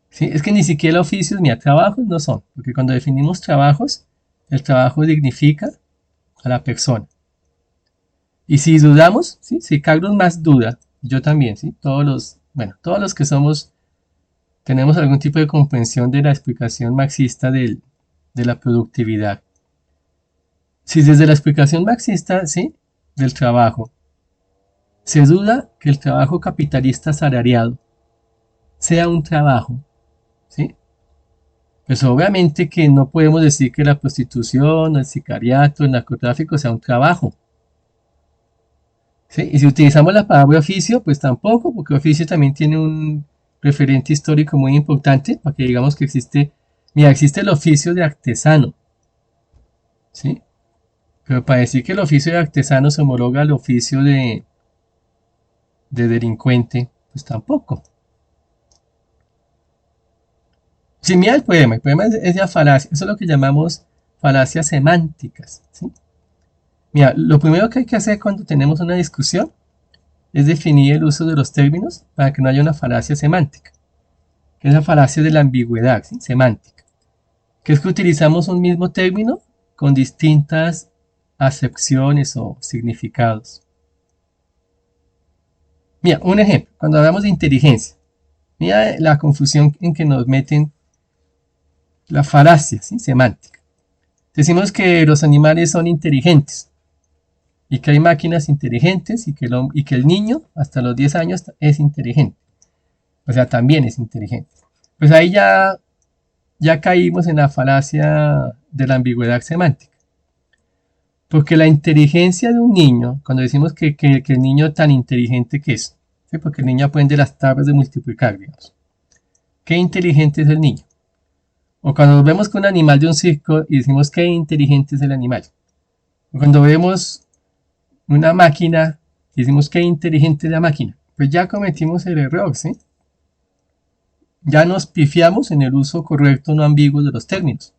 Speaker 1: ¿Sí? Es que ni siquiera oficios ni a trabajos no son, porque cuando definimos trabajos, el trabajo dignifica a la persona. Y si dudamos, ¿sí? Si Carlos más duda, yo también, ¿sí? Todos los que somos, tenemos algún tipo de comprensión de la explicación marxista de la productividad. Si desde la explicación marxista, ¿sí? Del trabajo, se duda que el trabajo capitalista asalariado sea un trabajo, ¿sí? Pues obviamente que no podemos decir que la prostitución, el sicariato, el narcotráfico sea un trabajo. ¿Sí? Y si utilizamos la palabra oficio, pues tampoco, porque oficio también tiene un referente histórico muy importante, para que digamos que existe, mira, existe el oficio de artesano, ¿sí? Pero para decir que el oficio de artesano se homologa al oficio de delincuente, pues tampoco. Sí, mira el poema es la falacia, eso es lo que llamamos falacias semánticas, ¿sí? Mira, lo primero que hay que hacer cuando tenemos una discusión es definir el uso de los términos para que no haya una falacia semántica, que es la falacia de la ambigüedad, ¿sí? Semántica, que es que utilizamos un mismo término con distintas acepciones o significados. Mira, un ejemplo, cuando hablamos de inteligencia, mira la confusión en que nos meten la falacia, ¿sí? Semántica. Decimos que los animales son inteligentes y que hay máquinas inteligentes y que el niño hasta los 10 años es inteligente. O sea, también es inteligente. Pues ahí ya caímos en la falacia de la ambigüedad semántica. Porque la inteligencia de un niño, cuando decimos que el niño tan inteligente que es, ¿sí? Porque el niño aprende las tablas de multiplicar, digamos. ¿Qué inteligente es el niño? O cuando vemos con un animal de un circo y decimos qué inteligente es el animal. O cuando vemos una máquina y decimos qué inteligente es la máquina. Pues ya cometimos el error, ¿sí? Ya nos pifiamos en el uso correcto no ambiguo de los términos.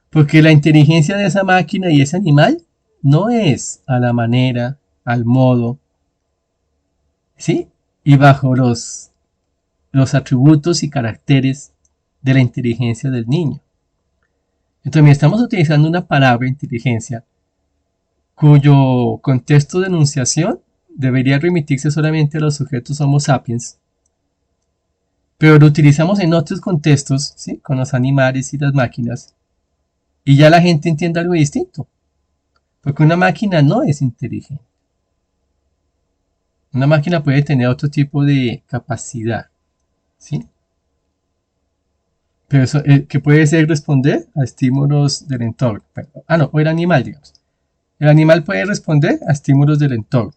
Speaker 1: Porque la inteligencia de esa máquina y ese animal no es a la manera, al modo, ¿sí? Y bajo los atributos y caracteres de la inteligencia del niño. Entonces, estamos utilizando una palabra inteligencia cuyo contexto de enunciación debería remitirse solamente a los sujetos Homo sapiens, pero lo utilizamos en otros contextos, ¿sí? Con los animales y las máquinas, y ya la gente entiende algo distinto, porque una máquina no es inteligente. Una máquina puede tener otro tipo de capacidad, ¿sí? Pero eso, que puede ser responder a estímulos del entorno. No, o el animal, digamos. El animal puede responder a estímulos del entorno.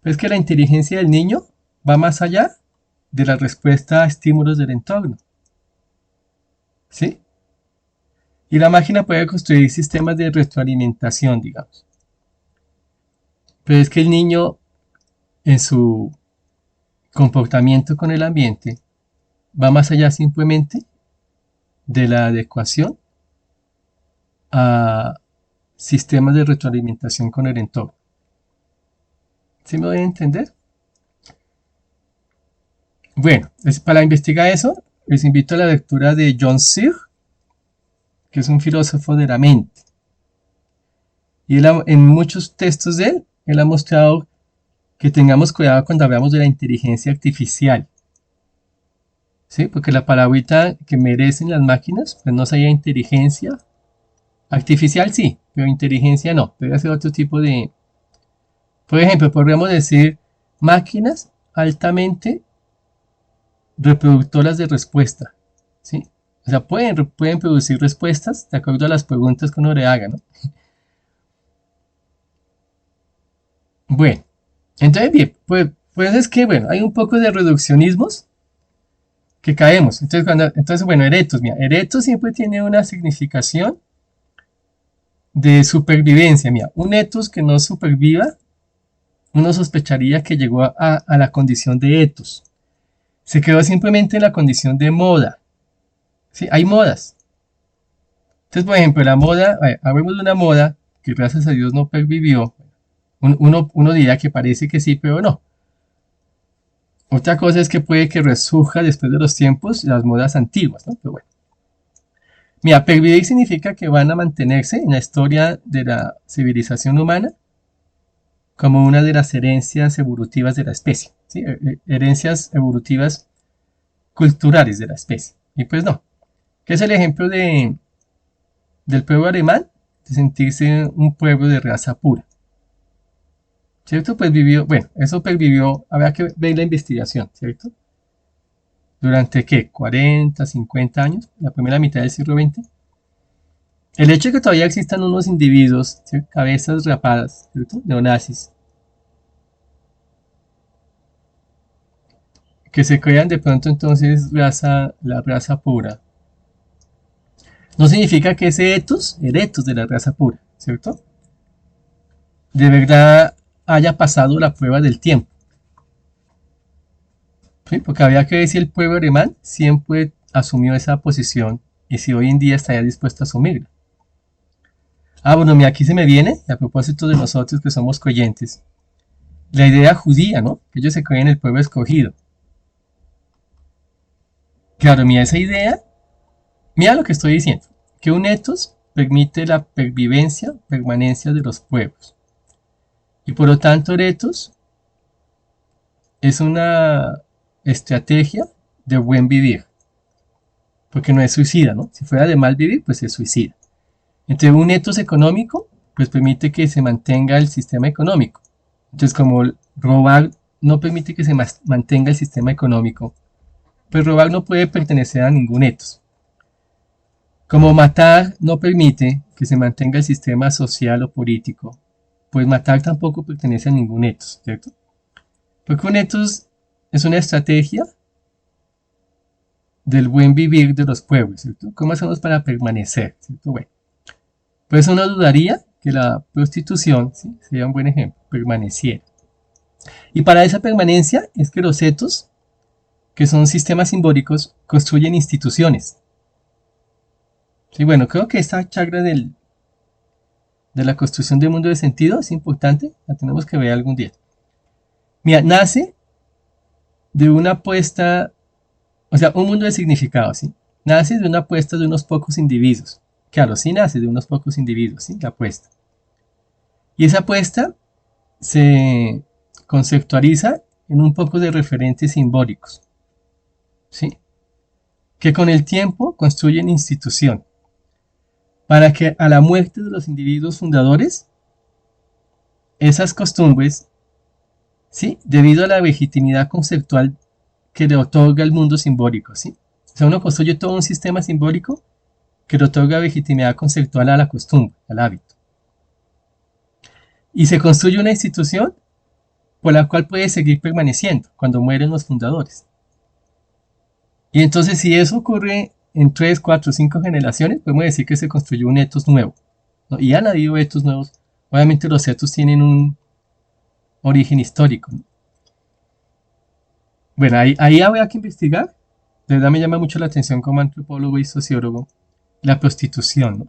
Speaker 1: Pero es que la inteligencia del niño va más allá de la respuesta a estímulos del entorno, ¿sí? Y la máquina puede construir sistemas de retroalimentación, digamos. Pero es que el niño, en su comportamiento con el ambiente, va más allá simplemente de la adecuación a sistemas de retroalimentación con el entorno. ¿Sí me voy a entender? Bueno, para investigar eso, les invito a la lectura de John Searle, que es un filósofo de la mente. Y en muchos textos de él ha mostrado que tengamos cuidado cuando hablamos de la inteligencia artificial. ¿Sí? Porque la palabrita que merecen las máquinas, pues no sería inteligencia artificial, sí, pero inteligencia no. Debe ser otro tipo de... Por ejemplo, podríamos decir máquinas altamente reproductoras de respuesta, ¿sí? O sea, pueden producir respuestas de acuerdo a las preguntas que uno le haga, ¿no? Bueno, Entonces, bien, pues es que, bueno, hay un poco de reduccionismos que caemos. Entonces, bueno, erectos, mira, erectos siempre tiene una significación de supervivencia, mira, un etos que no superviva, uno sospecharía que llegó a la condición de etos. Se quedó simplemente en la condición de moda. ¿Sí? Hay modas. Entonces, por ejemplo, la moda, hablemos de una moda que gracias a Dios no pervivió. Uno diría que parece que sí, pero no. Otra cosa es que puede que resurja después de los tiempos las modas antiguas, ¿no? Pero bueno. Mira, pervivir significa que van a mantenerse en la historia de la civilización humana como una de las herencias evolutivas de la especie, ¿sí? Herencias evolutivas culturales de la especie. Y pues no, que es el ejemplo del pueblo alemán, de sentirse un pueblo de raza pura. ¿Cierto? Pues vivió, bueno, eso pervivió, habrá que ver la investigación, ¿cierto? Durante, ¿qué? 40, 50 años, la primera mitad del siglo XX. El hecho de que todavía existan unos individuos, ¿sí? Cabezas rapadas, ¿cierto? Neonazis, que se crean de pronto entonces la raza pura, no significa que ese etos, el etos de la raza pura, ¿cierto? De verdad haya pasado la prueba del tiempo. ¿Sí? Porque había que ver si el pueblo alemán siempre asumió esa posición y si hoy en día estaría dispuesto a asumirla. Ah, bueno, mira, aquí se me viene, a propósito de nosotros que somos creyentes, la idea judía, ¿no? Que ellos se creen en el pueblo escogido. Claro, mira, esa idea, mira lo que estoy diciendo, que un etos permite la pervivencia, permanencia de los pueblos. Y por lo tanto, el etos es una estrategia de buen vivir, porque no es suicida, ¿no? Si fuera de mal vivir, pues es suicida. Entonces, un etos económico, pues permite que se mantenga el sistema económico. Entonces, como robar no permite que se mantenga el sistema económico, pues robar no puede pertenecer a ningún etos. Como matar no permite que se mantenga el sistema social o político, pues matar tampoco pertenece a ningún etos, ¿cierto? Porque un etos es una estrategia del buen vivir de los pueblos, ¿cierto? ¿Cómo hacemos para permanecer? ¿Cierto? Bueno, por eso no dudaría que la prostitución, ¿sí? Sería un buen ejemplo, permaneciera. Y para esa permanencia es que los etos, que son sistemas simbólicos, construyen instituciones. Sí, bueno, creo que esta chakra de la construcción del mundo de sentido es importante, la tenemos que ver algún día. Mira, nace de una apuesta, o sea, un mundo de significado, ¿sí? Nace de una apuesta de unos pocos individuos. Claro, sí nace de unos pocos individuos, ¿sí? La apuesta. Y esa apuesta se conceptualiza en un poco de referentes simbólicos, ¿sí? Que con el tiempo construyen institución para que a la muerte de los individuos fundadores, esas costumbres, ¿sí? Debido a la legitimidad conceptual que le otorga el mundo simbólico, ¿sí? O sea, uno construye todo un sistema simbólico que le otorga legitimidad conceptual a la costumbre, al hábito. Y se construye una institución por la cual puede seguir permaneciendo cuando mueren los fundadores. Y entonces si eso ocurre en 3, 4, 5 generaciones, podemos decir que se construyó un etos nuevo, ¿no? Y han habido etos nuevos. Obviamente los etos tienen un origen histórico, ¿no? Bueno, ahí habría que investigar. De verdad me llama mucho la atención como antropólogo y sociólogo la prostitución, ¿no?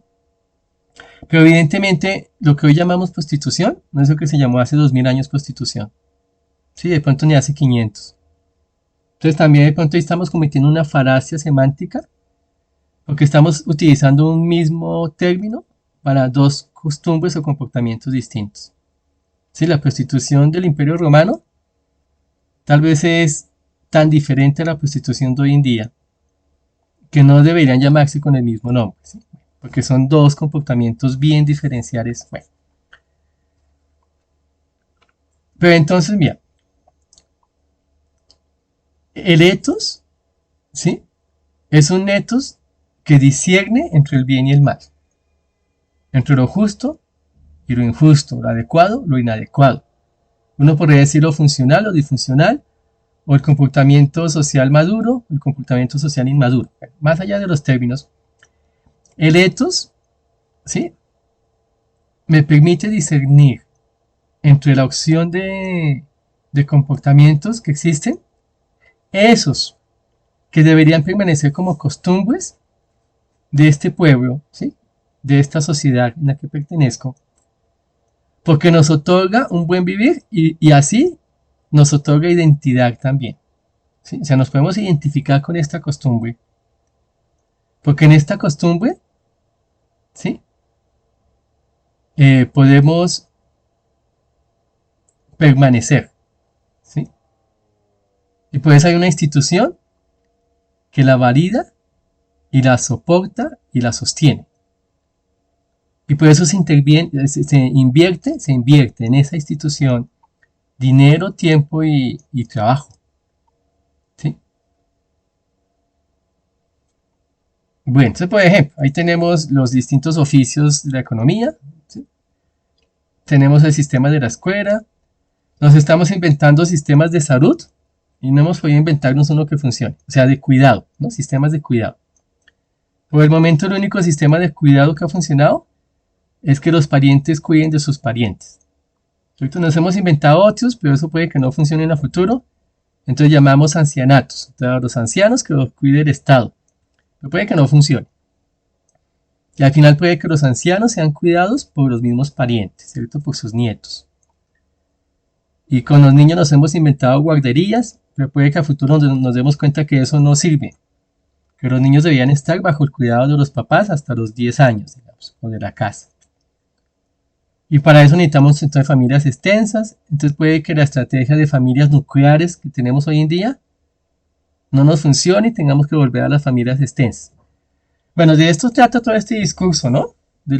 Speaker 1: Pero evidentemente lo que hoy llamamos prostitución no es lo que se llamó hace 2000 años prostitución. Sí, de pronto ni hace 500. Entonces también de pronto estamos cometiendo una falacia semántica porque estamos utilizando un mismo término para dos costumbres o comportamientos distintos. Sí, la prostitución del Imperio Romano tal vez es tan diferente a la prostitución de hoy en día que no deberían llamarse con el mismo nombre, ¿sí? Porque son dos comportamientos bien diferenciales. Bueno, pero entonces, mira, el etos, ¿sí? Es un etos que discierne entre el bien y el mal, entre lo justo y lo injusto, lo adecuado, lo inadecuado. Uno podría decirlo funcional o disfuncional, o el comportamiento social maduro, o el comportamiento social inmaduro. Más allá de los términos, el ethos, ¿sí? Me permite discernir entre la opción de comportamientos que existen, esos que deberían permanecer como costumbres de este pueblo, ¿sí? De esta sociedad en la que pertenezco, porque nos otorga un buen vivir y así nos otorga identidad también, ¿sí? O sea, nos podemos identificar con esta costumbre, porque en esta costumbre, ¿sí? Podemos permanecer, ¿sí? Y por eso hay una institución que la valida y la soporta y la sostiene. Y por eso se invierte en esa institución dinero, tiempo y trabajo, ¿sí? Bueno, entonces por ejemplo, ahí tenemos los distintos oficios de la economía, ¿sí? Tenemos el sistema de la escuela, nos estamos inventando sistemas de salud y no hemos podido inventarnos uno que funcione, o sea, de cuidado, ¿no? Sistemas de cuidado. Por el momento el único sistema de cuidado que ha funcionado es que los parientes cuiden de sus parientes. Ahorita nos hemos inventado otros, pero eso puede que no funcione en el futuro. Entonces llamamos ancianatos. Entonces, a los ancianos que los cuide el Estado. Pero puede que no funcione. Y al final puede que los ancianos sean cuidados por los mismos parientes, ¿cierto? Por sus nietos. Y con los niños nos hemos inventado guarderías, pero puede que a futuro nos demos cuenta que eso no sirve. Que los niños debían estar bajo el cuidado de los papás hasta los 10 años, digamos, o de la casa. Y para eso necesitamos entonces familias extensas. Entonces puede que la estrategia de familias nucleares que tenemos hoy en día no nos funcione y tengamos que volver a las familias extensas. Bueno, de esto trata todo este discurso, ¿no?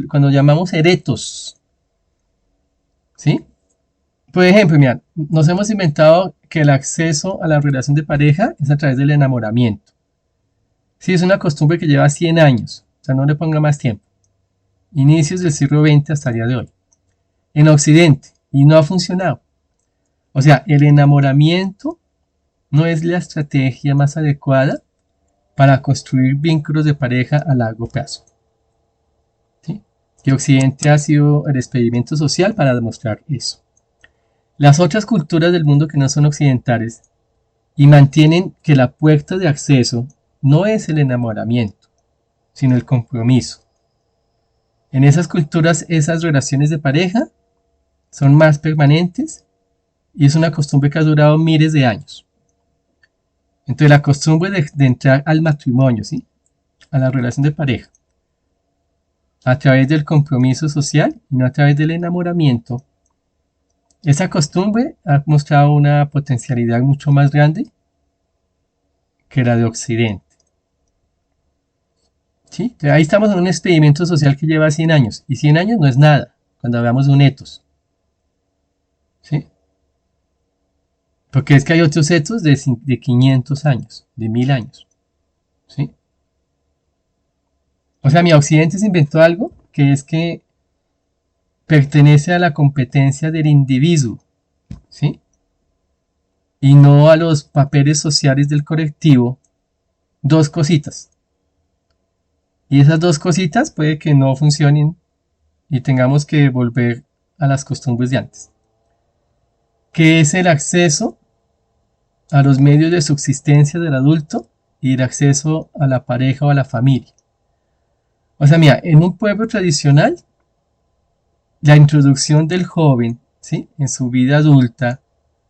Speaker 1: Cuando llamamos eretos, ¿sí? Por ejemplo, mira, nos hemos inventado que el acceso a la relación de pareja es a través del enamoramiento. Sí, es una costumbre que lleva 100 años, o sea, no le ponga más tiempo. Inicios del siglo XX hasta el día de hoy. En Occidente, y no ha funcionado. O sea, el enamoramiento no es la estrategia más adecuada para construir vínculos de pareja a largo plazo. ¿Sí? Y Occidente ha sido el experimento social para demostrar eso. Las otras culturas del mundo que no son occidentales y mantienen que la puerta de acceso no es el enamoramiento, sino el compromiso. En esas culturas, esas relaciones de pareja son más permanentes y es una costumbre que ha durado miles de años. Entonces la costumbre de entrar al matrimonio, ¿sí? A la relación de pareja, a través del compromiso social y no a través del enamoramiento, esa costumbre ha mostrado una potencialidad mucho más grande que la de Occidente. ¿Sí? Entonces, ahí estamos en un experimento social que lleva 100 años, y 100 años no es nada cuando hablamos de un etos. ¿Sí? Porque es que hay otros etos de 500 años, de 1000 años. ¿Sí? O sea, mi Occidente se inventó algo que es que pertenece a la competencia del individuo, ¿sí? Y no a los papeles sociales del colectivo. Dos cositas. Y esas dos cositas puede que no funcionen y tengamos que volver a las costumbres de antes. Que es el acceso a los medios de subsistencia del adulto y el acceso a la pareja o a la familia. O sea, mira, en un pueblo tradicional, la introducción del joven, ¿sí? En su vida adulta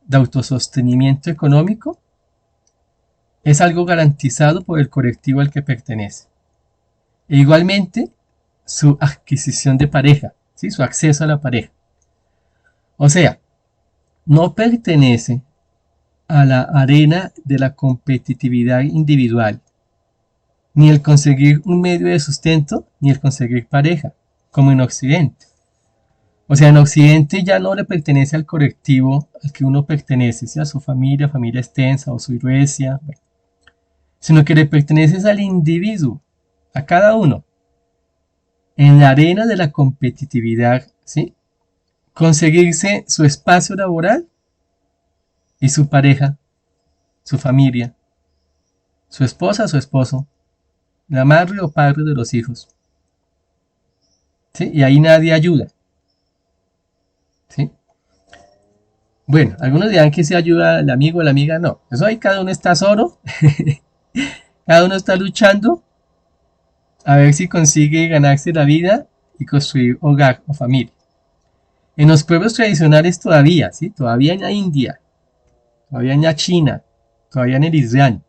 Speaker 1: de autosostenimiento económico es algo garantizado por el colectivo al que pertenece. E igualmente, su adquisición de pareja, ¿sí? Su acceso a la pareja. O sea, no pertenece a la arena de la competitividad individual, ni el conseguir un medio de sustento, ni el conseguir pareja, como en Occidente. O sea, en Occidente ya no le pertenece al colectivo al que uno pertenece, sea su familia, familia extensa o su iglesia, bueno, sino que le pertenece al individuo, a cada uno, en la arena de la competitividad, ¿sí? Conseguirse su espacio laboral y su pareja, su familia, su esposa, su esposo, la madre o padre de los hijos. ¿Sí? Y ahí nadie ayuda. ¿Sí? Bueno, algunos dirán que se ayuda el amigo o la amiga, no. Eso ahí cada uno está solo, cada uno está luchando a ver si consigue ganarse la vida y construir hogar o familia. En los pueblos tradicionales todavía, ¿sí? Todavía en la India, todavía en la China, todavía en el Islam.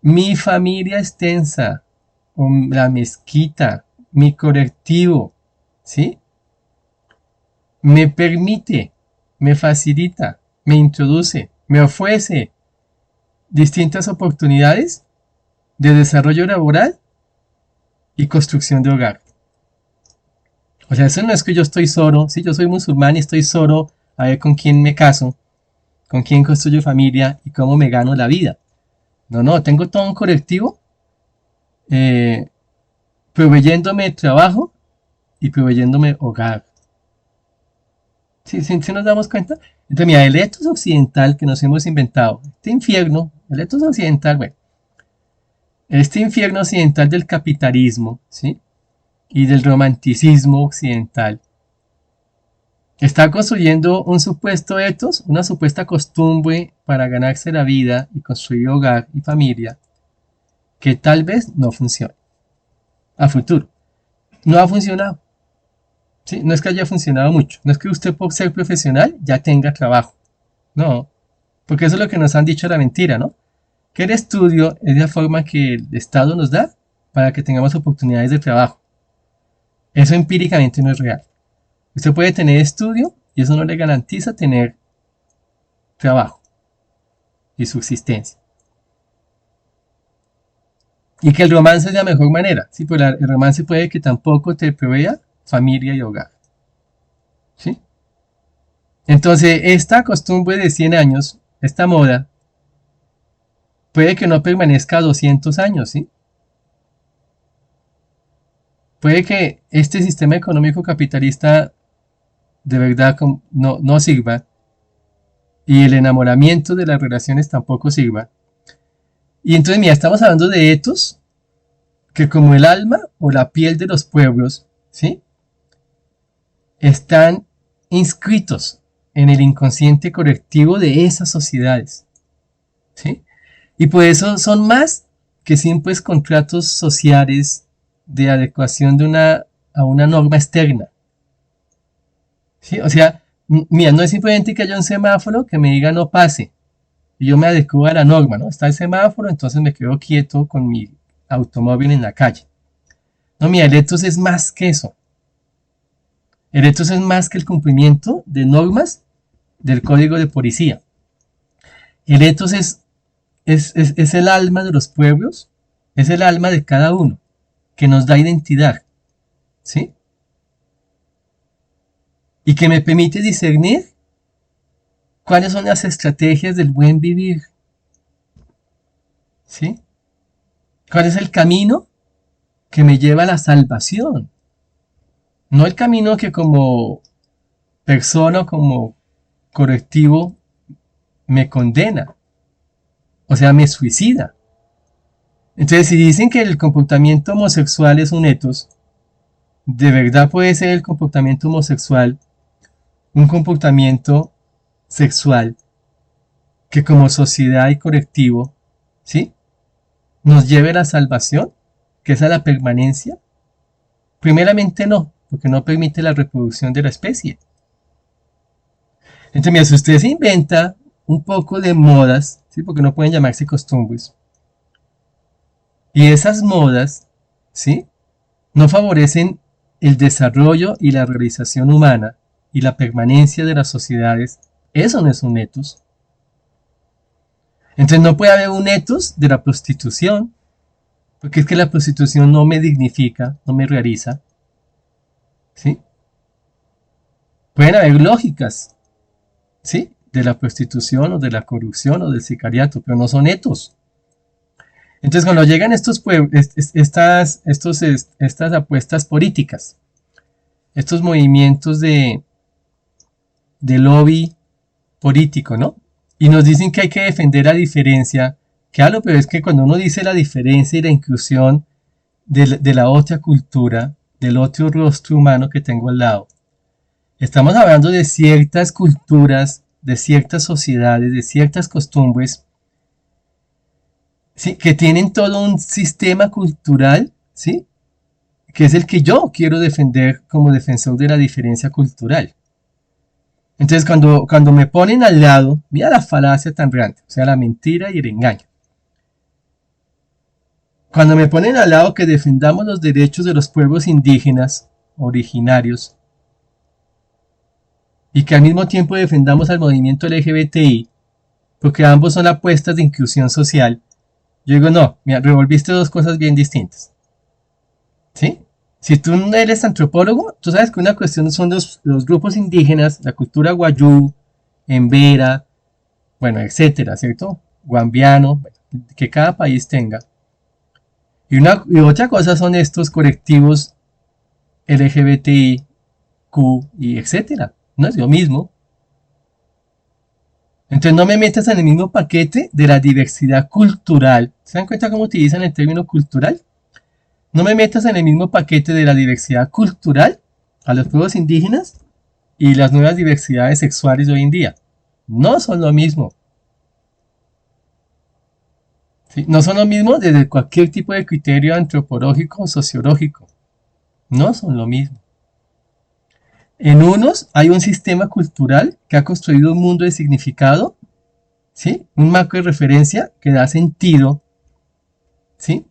Speaker 1: Mi familia extensa, o la mezquita, mi colectivo, ¿sí? Me permite, me facilita, me introduce, me ofrece distintas oportunidades de desarrollo laboral y construcción de hogar. O sea, eso no es que yo estoy solo, sí, yo soy musulmán y estoy solo a ver con quién me caso, con quién construyo familia y cómo me gano la vida. No, no, tengo todo un colectivo eh, proveyéndome trabajo y proveyéndome hogar. ¿Sí nos damos cuenta? Entonces, mira, el etos occidental que nos hemos inventado, este infierno, el etos occidental, bueno, este infierno occidental del capitalismo, ¿sí? Y del romanticismo occidental, está construyendo un supuesto etos, una supuesta costumbre para ganarse la vida y construir hogar y familia, que tal vez no funcione a futuro. No ha funcionado. ¿Sí? No es que haya funcionado mucho. No es que usted por ser profesional ya tenga trabajo. No. Porque eso es lo que nos han dicho la mentira, ¿no? Que el estudio es la forma que el Estado nos da para que tengamos oportunidades de trabajo. Eso empíricamente no es real. Usted puede tener estudio y eso no le garantiza tener trabajo y subsistencia. Y que el romance es la mejor manera. Sí, pero el romance puede que tampoco te provea familia y hogar. ¿Sí? Entonces, esta costumbre de 100 años, esta moda, puede que no permanezca 200 años, ¿sí? Puede que este sistema económico capitalista de verdad no sirva y el enamoramiento de las relaciones tampoco sirva. Y entonces, mira, estamos hablando de etos que como el alma o la piel de los pueblos, ¿sí? Están inscritos en el inconsciente colectivo de esas sociedades, ¿sí? Y por eso son más que simples contratos sociales de adecuación a una norma externa, ¿sí? O sea, mira, no es simplemente que haya un semáforo que me diga no pase y yo me adecuo a la norma, ¿no? Está el semáforo, entonces me quedo quieto con mi automóvil en la calle. No, mira, el etos es más que eso. El etos es más que el cumplimiento de normas del código de policía. El etos es el alma de los pueblos, es el alma de cada uno, que nos da identidad, ¿sí? Y que me permite discernir cuáles son las estrategias del buen vivir, ¿sí? ¿Cuál es el camino que me lleva a la salvación? No el camino que como persona o como colectivo me condena, o sea, me suicida. Entonces, si dicen que el comportamiento homosexual es un etos, de verdad puede ser el comportamiento homosexual un comportamiento sexual que como sociedad y colectivo, ¿sí? Nos lleve a la salvación, que es a la permanencia. Primeramente no, porque no permite la reproducción de la especie. Entonces, mira, si usted se inventa un poco de modas, ¿sí? Porque no pueden llamarse costumbres, y esas modas, ¿sí? No favorecen el desarrollo y la realización humana y la permanencia de las sociedades, eso no es un etos. Entonces no puede haber un etos de la prostitución, porque es que la prostitución no me dignifica, no me realiza, ¿sí? Pueden haber lógicas, ¿sí? De la prostitución o de la corrupción o del sicariato, pero no son etos. Entonces cuando llegan estos pueblos, estas apuestas políticas, estos movimientos de lobby político, ¿no? y nos dicen que hay que defender la diferencia. Claro, pero es que cuando uno dice la diferencia y la inclusión de la otra cultura, del otro rostro humano que tengo al lado, estamos hablando de ciertas culturas, de ciertas sociedades, de ciertas costumbres, ¿sí? Que tienen todo un sistema cultural, ¿sí? Que es el que yo quiero defender como defensor de la diferencia cultural. Entonces, cuando me ponen al lado, mira la falacia tan grande, o sea, la mentira y el engaño. Cuando me ponen al lado que defendamos los derechos de los pueblos indígenas originarios y que al mismo tiempo defendamos al movimiento LGBTI, porque ambos son apuestas de inclusión social, yo digo, no, mira, revolviste dos cosas bien distintas. ¿Sí? Si tú no eres antropólogo, tú sabes que una cuestión son los grupos indígenas, la cultura guayú, embera, bueno, etcétera, ¿cierto? Guambiano, bueno, que cada país tenga. Y otra cosa son estos colectivos LGBTI, Q y etcétera. No es lo mismo. Entonces no me metas en el mismo paquete de la diversidad cultural. ¿Se dan cuenta cómo utilizan el término cultural? No me metas en el mismo paquete de la diversidad cultural a los pueblos indígenas y las nuevas diversidades sexuales de hoy en día. No son lo mismo. ¿Sí? No son lo mismo desde cualquier tipo de criterio antropológico o sociológico. No son lo mismo. En unos hay un sistema cultural que ha construido un mundo de significado, ¿sí? Un marco de referencia que da sentido, ¿sí?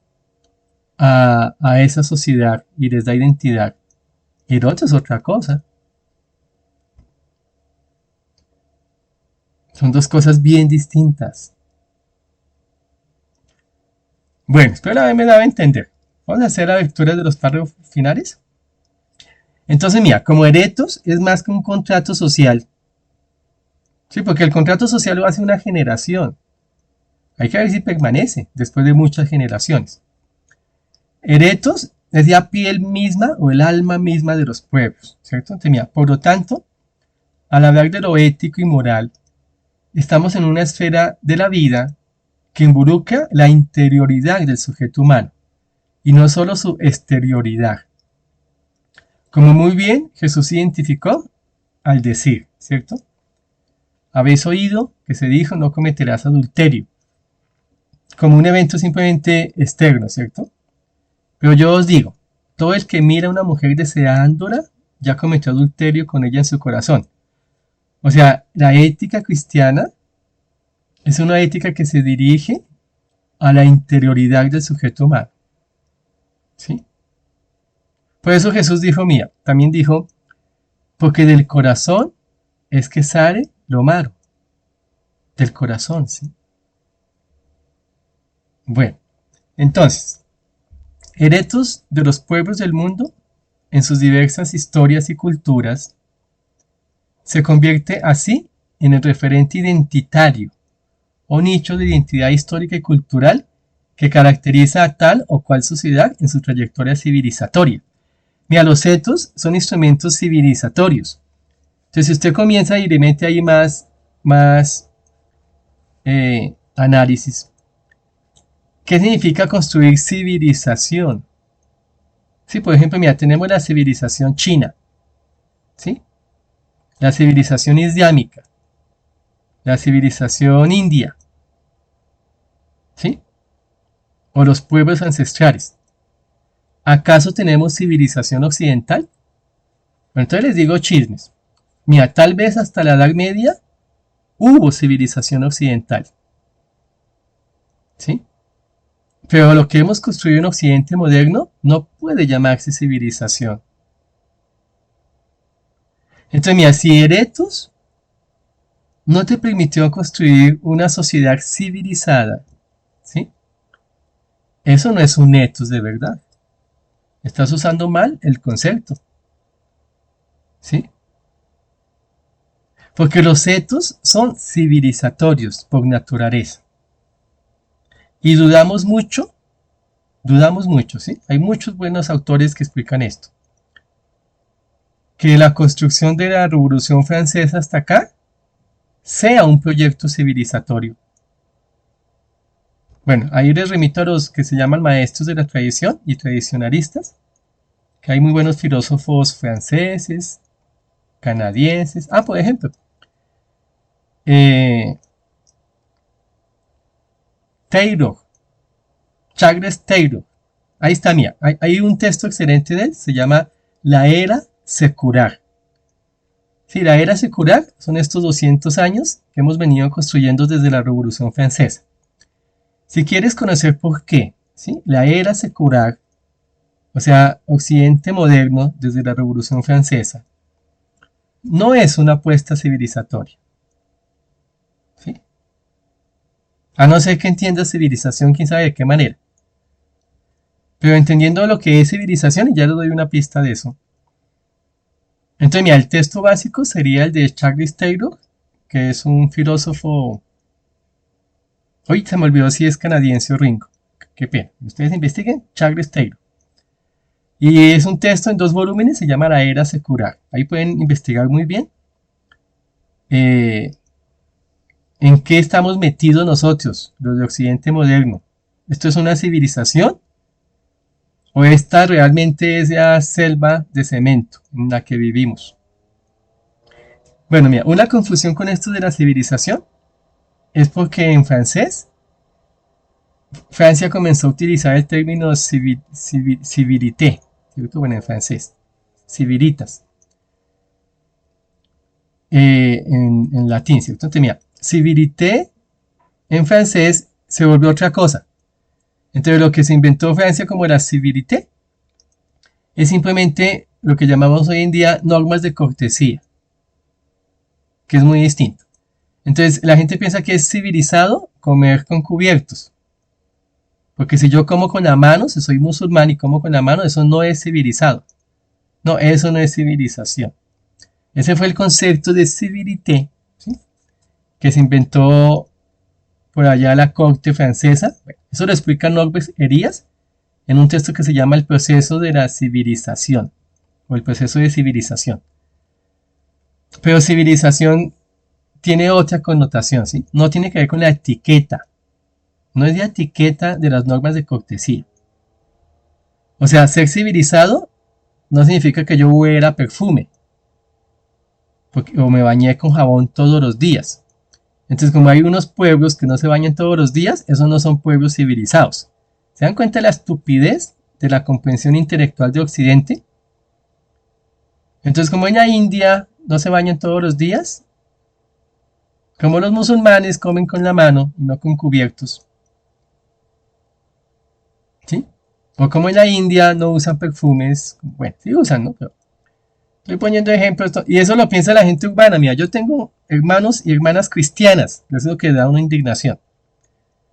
Speaker 1: a esa sociedad y les da identidad. Y el otro es otra cosa. Son dos cosas bien distintas. Bueno, espero haberme dado a entender. Vamos a hacer la lectura de los párrafos finales. Entonces, mira, como eretos es más que un contrato social. Sí, porque el contrato social lo hace una generación. Hay que ver si permanece después de muchas generaciones. Eretos es la piel misma o el alma misma de los pueblos, ¿cierto? Entonces, mira, por lo tanto, al hablar de lo ético y moral, estamos en una esfera de la vida que involucra la interioridad del sujeto humano y no solo su exterioridad. Como muy bien Jesús identificó al decir, ¿cierto? Habéis oído que se dijo no cometerás adulterio, como un evento simplemente externo, ¿cierto? Pero yo os digo, todo el que mira a una mujer deseándola ya cometió adulterio con ella en su corazón. O sea, la ética cristiana es una ética que se dirige a la interioridad del sujeto humano, ¿sí? Por eso Jesús dijo, mira, también dijo, porque del corazón es que sale lo malo, del corazón, ¿sí? Bueno, entonces, eretos de los pueblos del mundo, en sus diversas historias y culturas, se convierte así en el referente identitario o nicho de identidad histórica y cultural que caracteriza a tal o cual sociedad en su trayectoria civilizatoria. Mira, los etos son instrumentos civilizatorios. Entonces, si usted comienza y le mete ahí más análisis, ¿qué significa construir civilización? Sí, por ejemplo, mira, tenemos la civilización china, ¿sí? La civilización islámica, la civilización india, ¿sí? O los pueblos ancestrales. ¿Acaso tenemos civilización occidental? Bueno, entonces les digo chismes. Mira, tal vez hasta la Edad Media hubo civilización occidental, ¿sí? Pero lo que hemos construido en Occidente moderno no puede llamarse civilización. Entonces, mira, si Eretos no te permitió construir una sociedad civilizada, ¿sí? Eso no es un etos de verdad. Estás usando mal el concepto, ¿sí? Porque los etos son civilizatorios por naturaleza. Y dudamos mucho, ¿sí? Hay muchos buenos autores que explican esto. Que la construcción de la Revolución Francesa hasta acá sea un proyecto civilizatorio. Bueno, ahí les remito a los que se llaman maestros de la tradición y tradicionalistas, que hay muy buenos filósofos franceses, canadienses. Ah, por ejemplo, eh, Taylor, Charles Taylor. Ahí está, mía. Hay un texto excelente de él, se llama La Era Secular. Sí, la era secular son estos 200 años que hemos venido construyendo desde la Revolución Francesa. Si quieres conocer por qué, ¿sí? La era secular, o sea, Occidente moderno desde la Revolución Francesa, no es una apuesta civilizatoria, ¿sí? A no ser que entiendas civilización, quién sabe de qué manera. Pero entendiendo lo que es civilización, y ya les doy una pista de eso. Entonces, mira, el texto básico sería el de Charles Taylor, que es un filósofo. Hoy se me olvidó si es canadiense o ringo. Qué pena. Ustedes investiguen Charles Taylor. Y es un texto en 2 volúmenes, se llama La Era Secular. Ahí pueden investigar muy bien eh, en qué estamos metidos nosotros, los de Occidente moderno. ¿Esto es una civilización? ¿O esta realmente es la selva de cemento en la que vivimos? Bueno, mira, una confusión con esto de la civilización es porque en francés Francia comenzó a utilizar el término civilité, ¿cierto? Bueno, en francés, civilitas, en latín, ¿cierto? Entonces, mira, civilité en francés se volvió otra cosa. Entonces, lo que se inventó Francia como la civilité es simplemente lo que llamamos hoy en día normas de cortesía, que es muy distinto. Entonces, la gente piensa que es civilizado comer con cubiertos. Porque si yo como con la mano, si soy musulmán y como con la mano, eso no es civilizado. No, eso no es civilización. Ese fue el concepto de civilité, ¿sí? Que se inventó por allá la corte francesa. Bueno, eso lo explica Norbert Elias en un texto que se llama El proceso de la civilización o el proceso de civilización. Pero civilización tiene otra connotación, ¿sí? No tiene que ver con la etiqueta. No es la etiqueta de las normas de cortesía. O sea, ser civilizado no significa que yo huela perfume o me bañé con jabón todos los días. Entonces, como hay unos pueblos que no se bañan todos los días, esos no son pueblos civilizados. ¿Se dan cuenta de la estupidez de la comprensión intelectual de Occidente? Entonces, como en la India no se bañan todos los días, como los musulmanes comen con la mano y no con cubiertos, ¿sí? O como en la India no usan perfumes, bueno, sí usan, ¿no? Pero estoy poniendo ejemplos, y eso lo piensa la gente urbana. Mira, yo tengo hermanos y hermanas cristianas, eso es lo que da una indignación.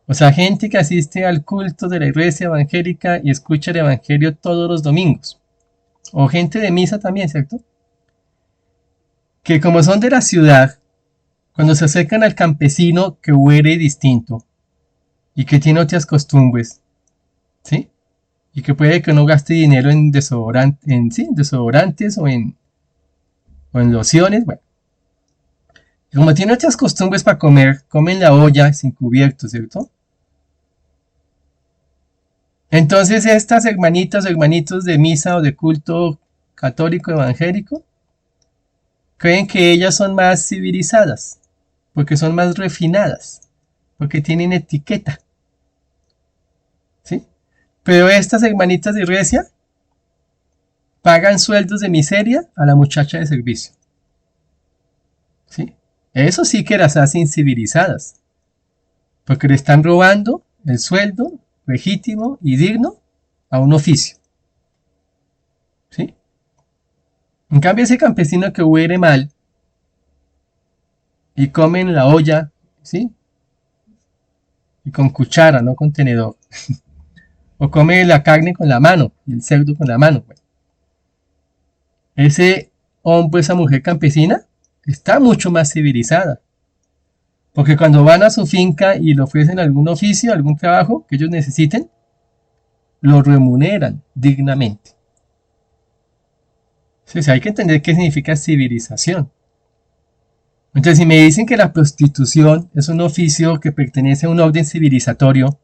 Speaker 1: O sea, gente que asiste al culto de la iglesia evangélica y escucha el evangelio todos los domingos. O gente de misa también, ¿cierto? Que como son de la ciudad, cuando se acercan al campesino que huele distinto y que tiene otras costumbres, ¿sí? Y que puede que no gaste dinero en desodorantes o en lociones, bueno. Como tiene otras costumbres para comer, comen la olla sin cubierto, ¿cierto? Entonces estas hermanitas o hermanitos de misa o de culto católico evangélico creen que ellas son más civilizadas, porque son más refinadas, porque tienen etiqueta, ¿sí? Pero estas hermanitas de iglesia pagan sueldos de miseria a la muchacha de servicio, ¿sí? Eso sí que las hacen civilizadas, porque le están robando el sueldo legítimo y digno a un oficio, ¿sí? En cambio, ese campesino que huele mal y come en la olla, ¿sí? Y con cuchara, no con tenedor. O come la carne con la mano, y el cerdo con la mano. Bueno, ese hombre, esa mujer campesina, está mucho más civilizada. Porque cuando van a su finca y le ofrecen algún oficio, algún trabajo que ellos necesiten, lo remuneran dignamente. O sea, hay que entender qué significa civilización. Entonces, si me dicen que la prostitución es un oficio que pertenece a un orden civilizatorio,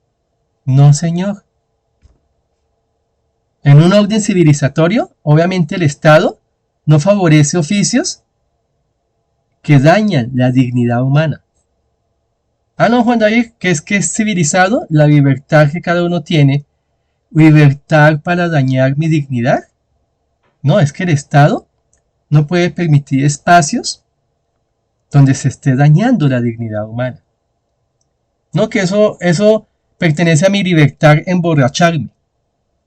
Speaker 1: no, señor. En un orden civilizatorio, obviamente el Estado no favorece oficios que dañan la dignidad humana. Ah, no, Juan David, que es civilizado, la libertad que cada uno tiene, libertad para dañar mi dignidad. No, es que el Estado no puede permitir espacios donde se esté dañando la dignidad humana. No, que eso pertenece a mi libertad emborracharme.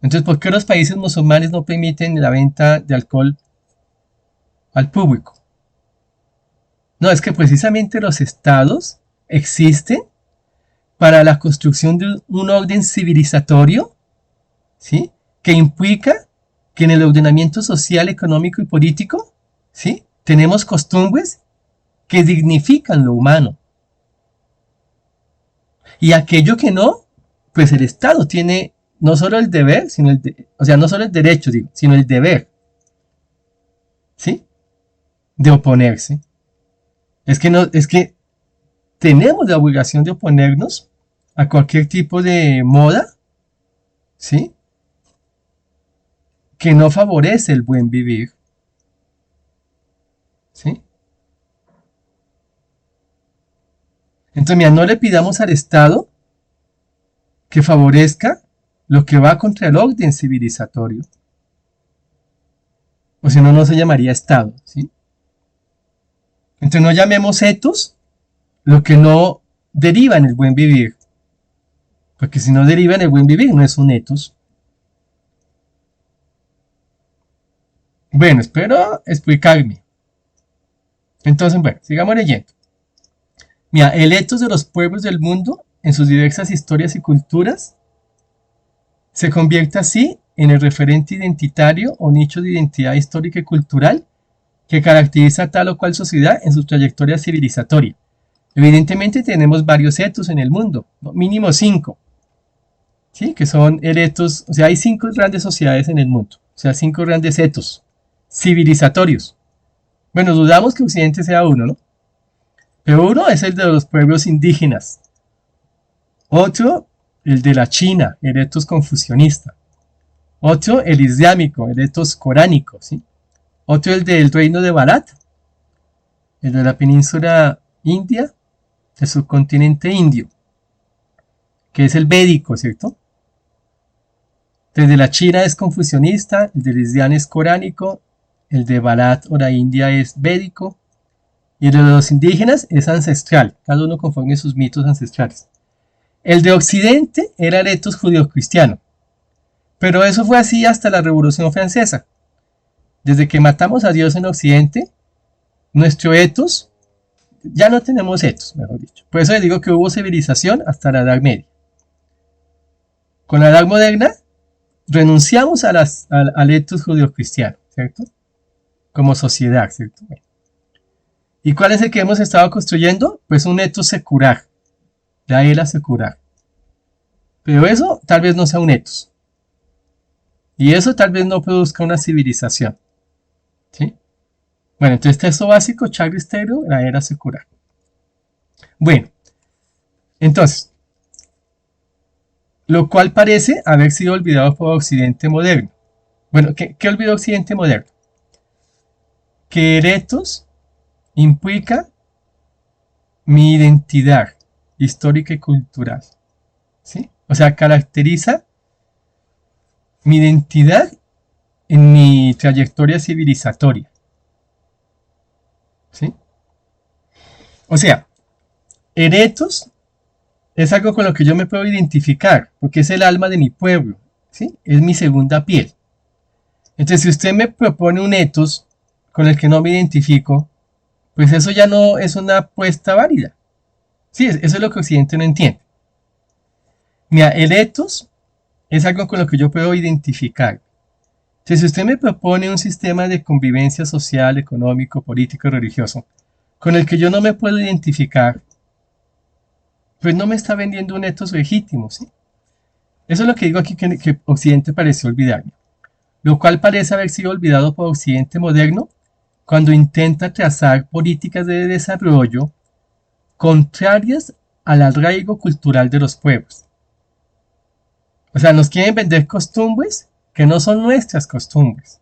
Speaker 1: Entonces, ¿por qué los países musulmanes no permiten la venta de alcohol al público? No, es que precisamente los estados existen para la construcción de un orden civilizatorio, ¿sí? Que implica que en el ordenamiento social, económico y político, ¿sí? Tenemos costumbres que dignifican lo humano. Y aquello que no, pues el Estado tiene no solo el deber, sino o sea, no solo el derecho, digo, sino el deber, ¿sí? De oponerse. Es que tenemos la obligación de oponernos a cualquier tipo de moda, ¿sí? Que no favorece el buen vivir, ¿sí? Entonces, mira, no le pidamos al Estado que favorezca lo que va contra el orden civilizatorio, o si no, no se llamaría Estado, ¿sí? Entonces, no llamemos etos lo que no deriva en el buen vivir, porque si no deriva en el buen vivir, no es un etos. Bueno, espero explicarme. Entonces, bueno, sigamos leyendo. Mira, el etos de los pueblos del mundo, en sus diversas historias y culturas, se convierte así en el referente identitario o nicho de identidad histórica y cultural que caracteriza a tal o cual sociedad en su trayectoria civilizatoria. Evidentemente tenemos varios etos en el mundo, ¿no? Mínimo 5, ¿sí? Que son el etos, o sea, hay 5 grandes sociedades en el mundo, o sea, 5 grandes etos civilizatorios. Bueno, dudamos que Occidente sea uno, ¿no? Pero uno es el de los pueblos indígenas. Otro, el de la China, el etos confucionista. Otro, el islámico, el etos coránico, ¿sí? Otro, el del reino de Bharat, el de la península india, el subcontinente indio, que es el védico, ¿cierto? El de la China es confucionista, el del Islam es coránico, el de Bharat o la India es védico, y el de los indígenas es ancestral, cada uno conforme sus mitos ancestrales. El de Occidente era el etos judío-cristiano, pero eso fue así hasta la Revolución Francesa. Desde que matamos a Dios en Occidente, nuestro etos, ya no tenemos etos, mejor dicho. Por eso les digo que hubo civilización hasta la Edad Media. Con la Edad Moderna, renunciamos al etos judío-cristiano, ¿cierto? Como sociedad, ¿cierto? ¿Y cuál es el que hemos estado construyendo? Pues un etos secular, la era secular. Pero eso tal vez no sea un etos. Y eso tal vez no produzca una civilización. ¿Sí? Bueno, entonces texto básico, Charles Taylor, la era secular. Bueno, entonces, lo cual parece haber sido olvidado por Occidente moderno. Bueno, ¿qué olvidó Occidente moderno? Que etos implica mi identidad histórica y cultural, ¿sí? O sea, caracteriza mi identidad en mi trayectoria civilizatoria, ¿sí? O sea, el etos es algo con lo que yo me puedo identificar, porque es el alma de mi pueblo, ¿sí? Es mi segunda piel. Entonces, si usted me propone un etos con el que no me identifico, pues eso ya no es una apuesta válida. Sí, eso es lo que Occidente no entiende. Mira, el etos es algo con lo que yo puedo identificar. Entonces, si usted me propone un sistema de convivencia social, económico, político, religioso, con el que yo no me puedo identificar, pues no me está vendiendo un etos legítimo, ¿sí? Eso es lo que digo aquí que Occidente pareció olvidar, lo cual parece haber sido olvidado por Occidente moderno cuando intenta trazar políticas de desarrollo contrarias al arraigo cultural de los pueblos. O sea, nos quieren vender costumbres que no son nuestras costumbres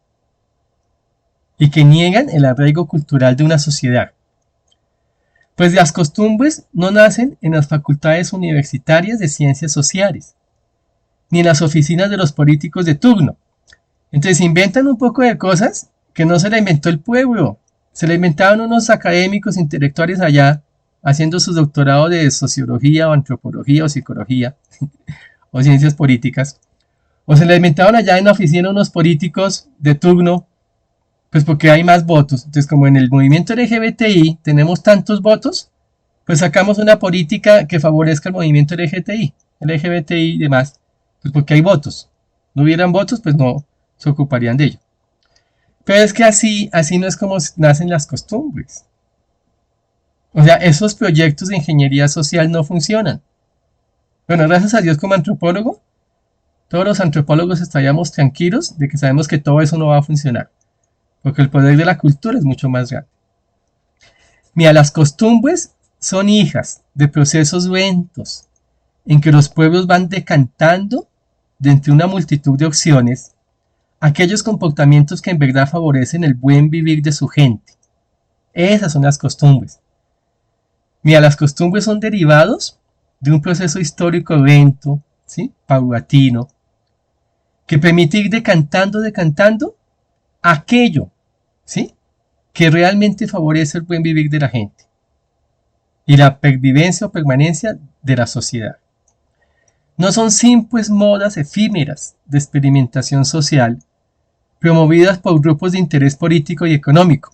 Speaker 1: y que niegan el arraigo cultural de una sociedad. Pues las costumbres no nacen en las facultades universitarias de ciencias sociales, ni en las oficinas de los políticos de turno. Entonces inventan un poco de cosas que no se la inventó el pueblo, se la inventaron unos académicos intelectuales allá, haciendo sus doctorados de sociología o antropología o psicología o ciencias políticas, o se la inventaron allá en la oficina unos políticos de turno, pues porque hay más votos. Entonces, como en el movimiento LGBTI tenemos tantos votos, pues sacamos una política que favorezca el movimiento LGBTI y demás, pues porque hay votos. No hubieran votos, pues no se ocuparían de ello. Pero es que así no es como nacen las costumbres. O sea, esos proyectos de ingeniería social no funcionan. Bueno, gracias a Dios como antropólogo, todos los antropólogos estaríamos tranquilos de que sabemos que todo eso no va a funcionar, porque el poder de la cultura es mucho más grande. Mira, las costumbres son hijas de procesos lentos en que los pueblos van decantando de entre una multitud de opciones aquellos comportamientos que en verdad favorecen el buen vivir de su gente. Esas son las costumbres. Mira, las costumbres son derivados de un proceso histórico lento, ¿sí? Paulatino, que permite ir decantando aquello, ¿sí? Que realmente favorece el buen vivir de la gente y la pervivencia o permanencia de la sociedad. No son simples modas efímeras de experimentación social promovidas por grupos de interés político y económico.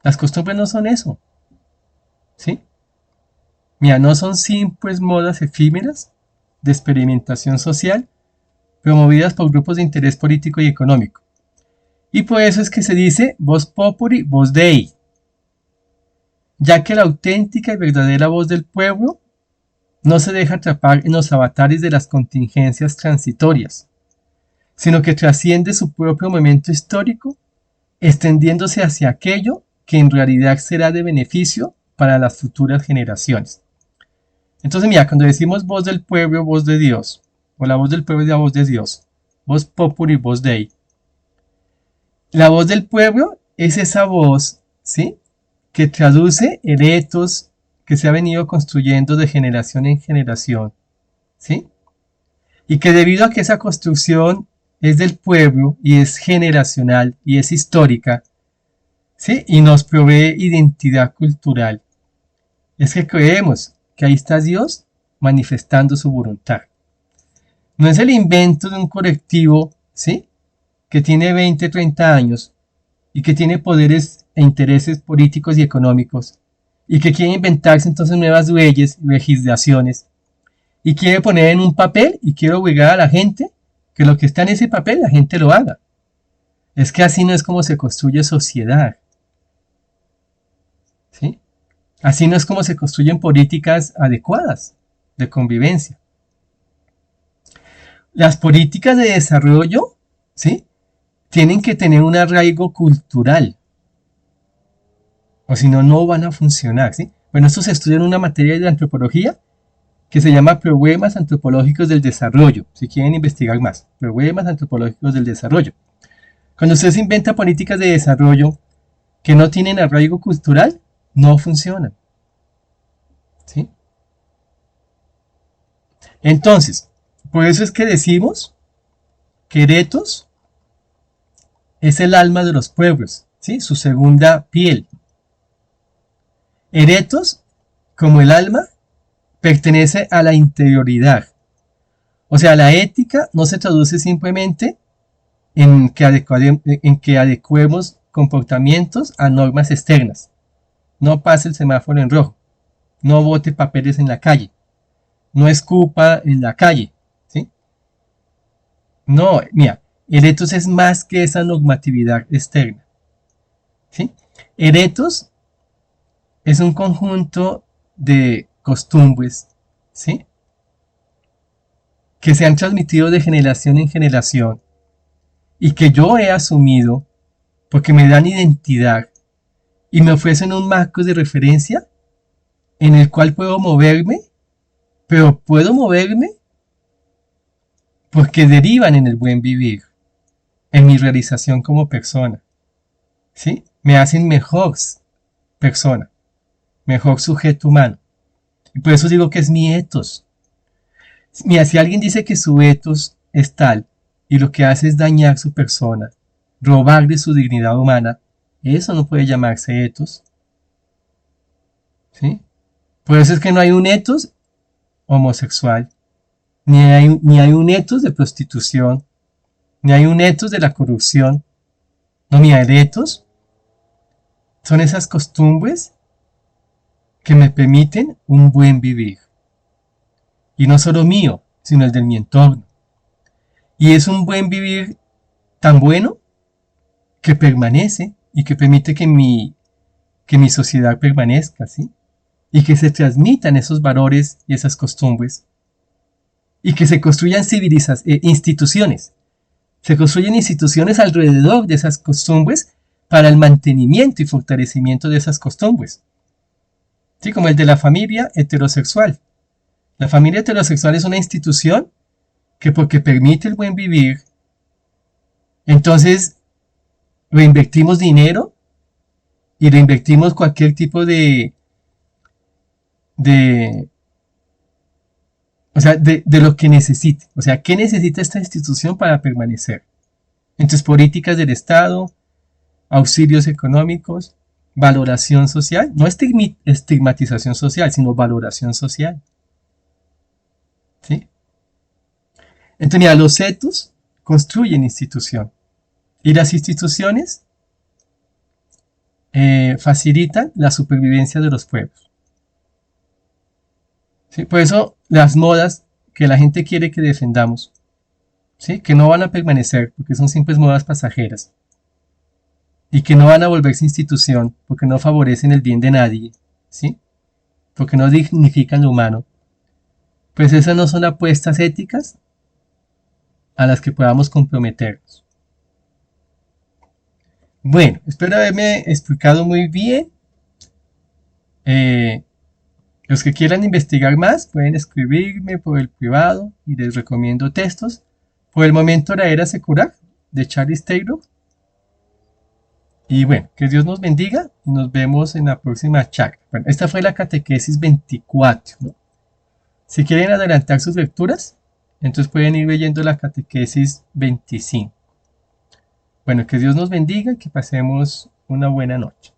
Speaker 1: Las costumbres no son eso, ¿sí? Mira, no son simples modas efímeras de experimentación social promovidas por grupos de interés político y económico. Y por eso es que se dice vox populi, vox Dei, ya que la auténtica y verdadera voz del pueblo no se deja atrapar en los avatares de las contingencias transitorias, sino que trasciende su propio momento histórico, extendiéndose hacia aquello que en realidad será de beneficio para las futuras generaciones. Entonces, mira, cuando decimos voz del pueblo, voz de Dios, o la voz del pueblo y la voz de Dios, voz populi, voz Dei, la voz del pueblo es esa voz, ¿sí?, que traduce el ethos que se ha venido construyendo de generación en generación, ¿sí? Y que debido a que esa construcción es del pueblo y es generacional y es histórica, ¿sí? Y nos provee identidad cultural, es que creemos que ahí está Dios manifestando su voluntad. No es el invento de un colectivo, ¿sí?, que tiene 20, 30 años y que tiene poderes e intereses políticos y económicos y que quiere inventarse entonces nuevas leyes y legislaciones y quiere poner en un papel y quiere obligar a la gente que lo que está en ese papel la gente lo haga. Es que así no es como se construye sociedad, ¿sí? Así no es como se construyen políticas adecuadas de convivencia. Las políticas de desarrollo, ¿sí?, tienen que tener un arraigo cultural, o si no, no van a funcionar, ¿sí? Bueno, esto se estudia en una materia de antropología que se llama Problemas Antropológicos del Desarrollo, si quieren investigar más, Problemas Antropológicos del Desarrollo. Cuando usted se inventa políticas de desarrollo que no tienen arraigo cultural, no funcionan, ¿sí? Entonces, por eso es que decimos que Eretos es el alma de los pueblos, ¿sí?, su segunda piel. Eretos, como el alma, pertenece a la interioridad. O sea, la ética no se traduce simplemente en que adecuemos comportamientos a normas externas. No pase el semáforo en rojo. No bote papeles en la calle. No escupa en la calle, ¿sí? No, mira, el etos es más que esa normatividad externa, ¿sí? El etos es un conjunto de costumbres, ¿sí?, que se han transmitido de generación en generación y que yo he asumido porque me dan identidad y me ofrecen un marco de referencia en el cual puedo moverme, pero puedo moverme porque derivan en el buen vivir, en mi realización como persona, ¿sí? Me hacen mejor persona, mejor sujeto humano. Y por eso digo que es mi ethos. Mira, si alguien dice que su ethos es tal y lo que hace es dañar su persona, robarle su dignidad humana, eso no puede llamarse ethos, ¿sí? Por eso es que no hay un ethos homosexual, ni hay un ethos de prostitución, ni hay un ethos de la corrupción. No, mira, el ethos son esas costumbres que me permiten un buen vivir. Y no solo mío, sino el de mi entorno. Y es un buen vivir tan bueno que permanece y que permite que mi sociedad permanezca, ¿sí? Y que se transmitan esos valores y esas costumbres. Y que se construyan instituciones. Se construyen instituciones alrededor de esas costumbres para el mantenimiento y fortalecimiento de esas costumbres. ¿Sí? Como el de la familia heterosexual. La familia heterosexual es una institución que porque permite el buen vivir, entonces reinvertimos dinero y reinvertimos cualquier tipo de o sea, de lo que necesite. O sea, ¿qué necesita esta institución para permanecer? Entonces, políticas del Estado, auxilios económicos, valoración social, no estigmatización social, sino valoración social. ¿Sí? Entonces, mira, los etos construyen institución y las instituciones facilitan la supervivencia de los pueblos. ¿Sí? Por eso las modas que la gente quiere que defendamos, ¿sí? Que no van a permanecer porque son simples modas pasajeras y que no van a volverse institución porque no favorecen el bien de nadie, ¿sí? Porque no dignifican lo humano, pues esas no son apuestas éticas a las que podamos comprometernos. Bueno, espero haberme explicado muy bien. Eh, los que quieran investigar más pueden escribirme por el privado y les recomiendo textos. Por el momento, La Era Secular de Charles Taylor. Y bueno, que Dios nos bendiga y nos vemos en la próxima charla. Bueno, esta fue la catequesis 24, ¿no? Si quieren adelantar sus lecturas, entonces pueden ir leyendo la catequesis 25. Bueno, que Dios nos bendiga y que pasemos una buena noche.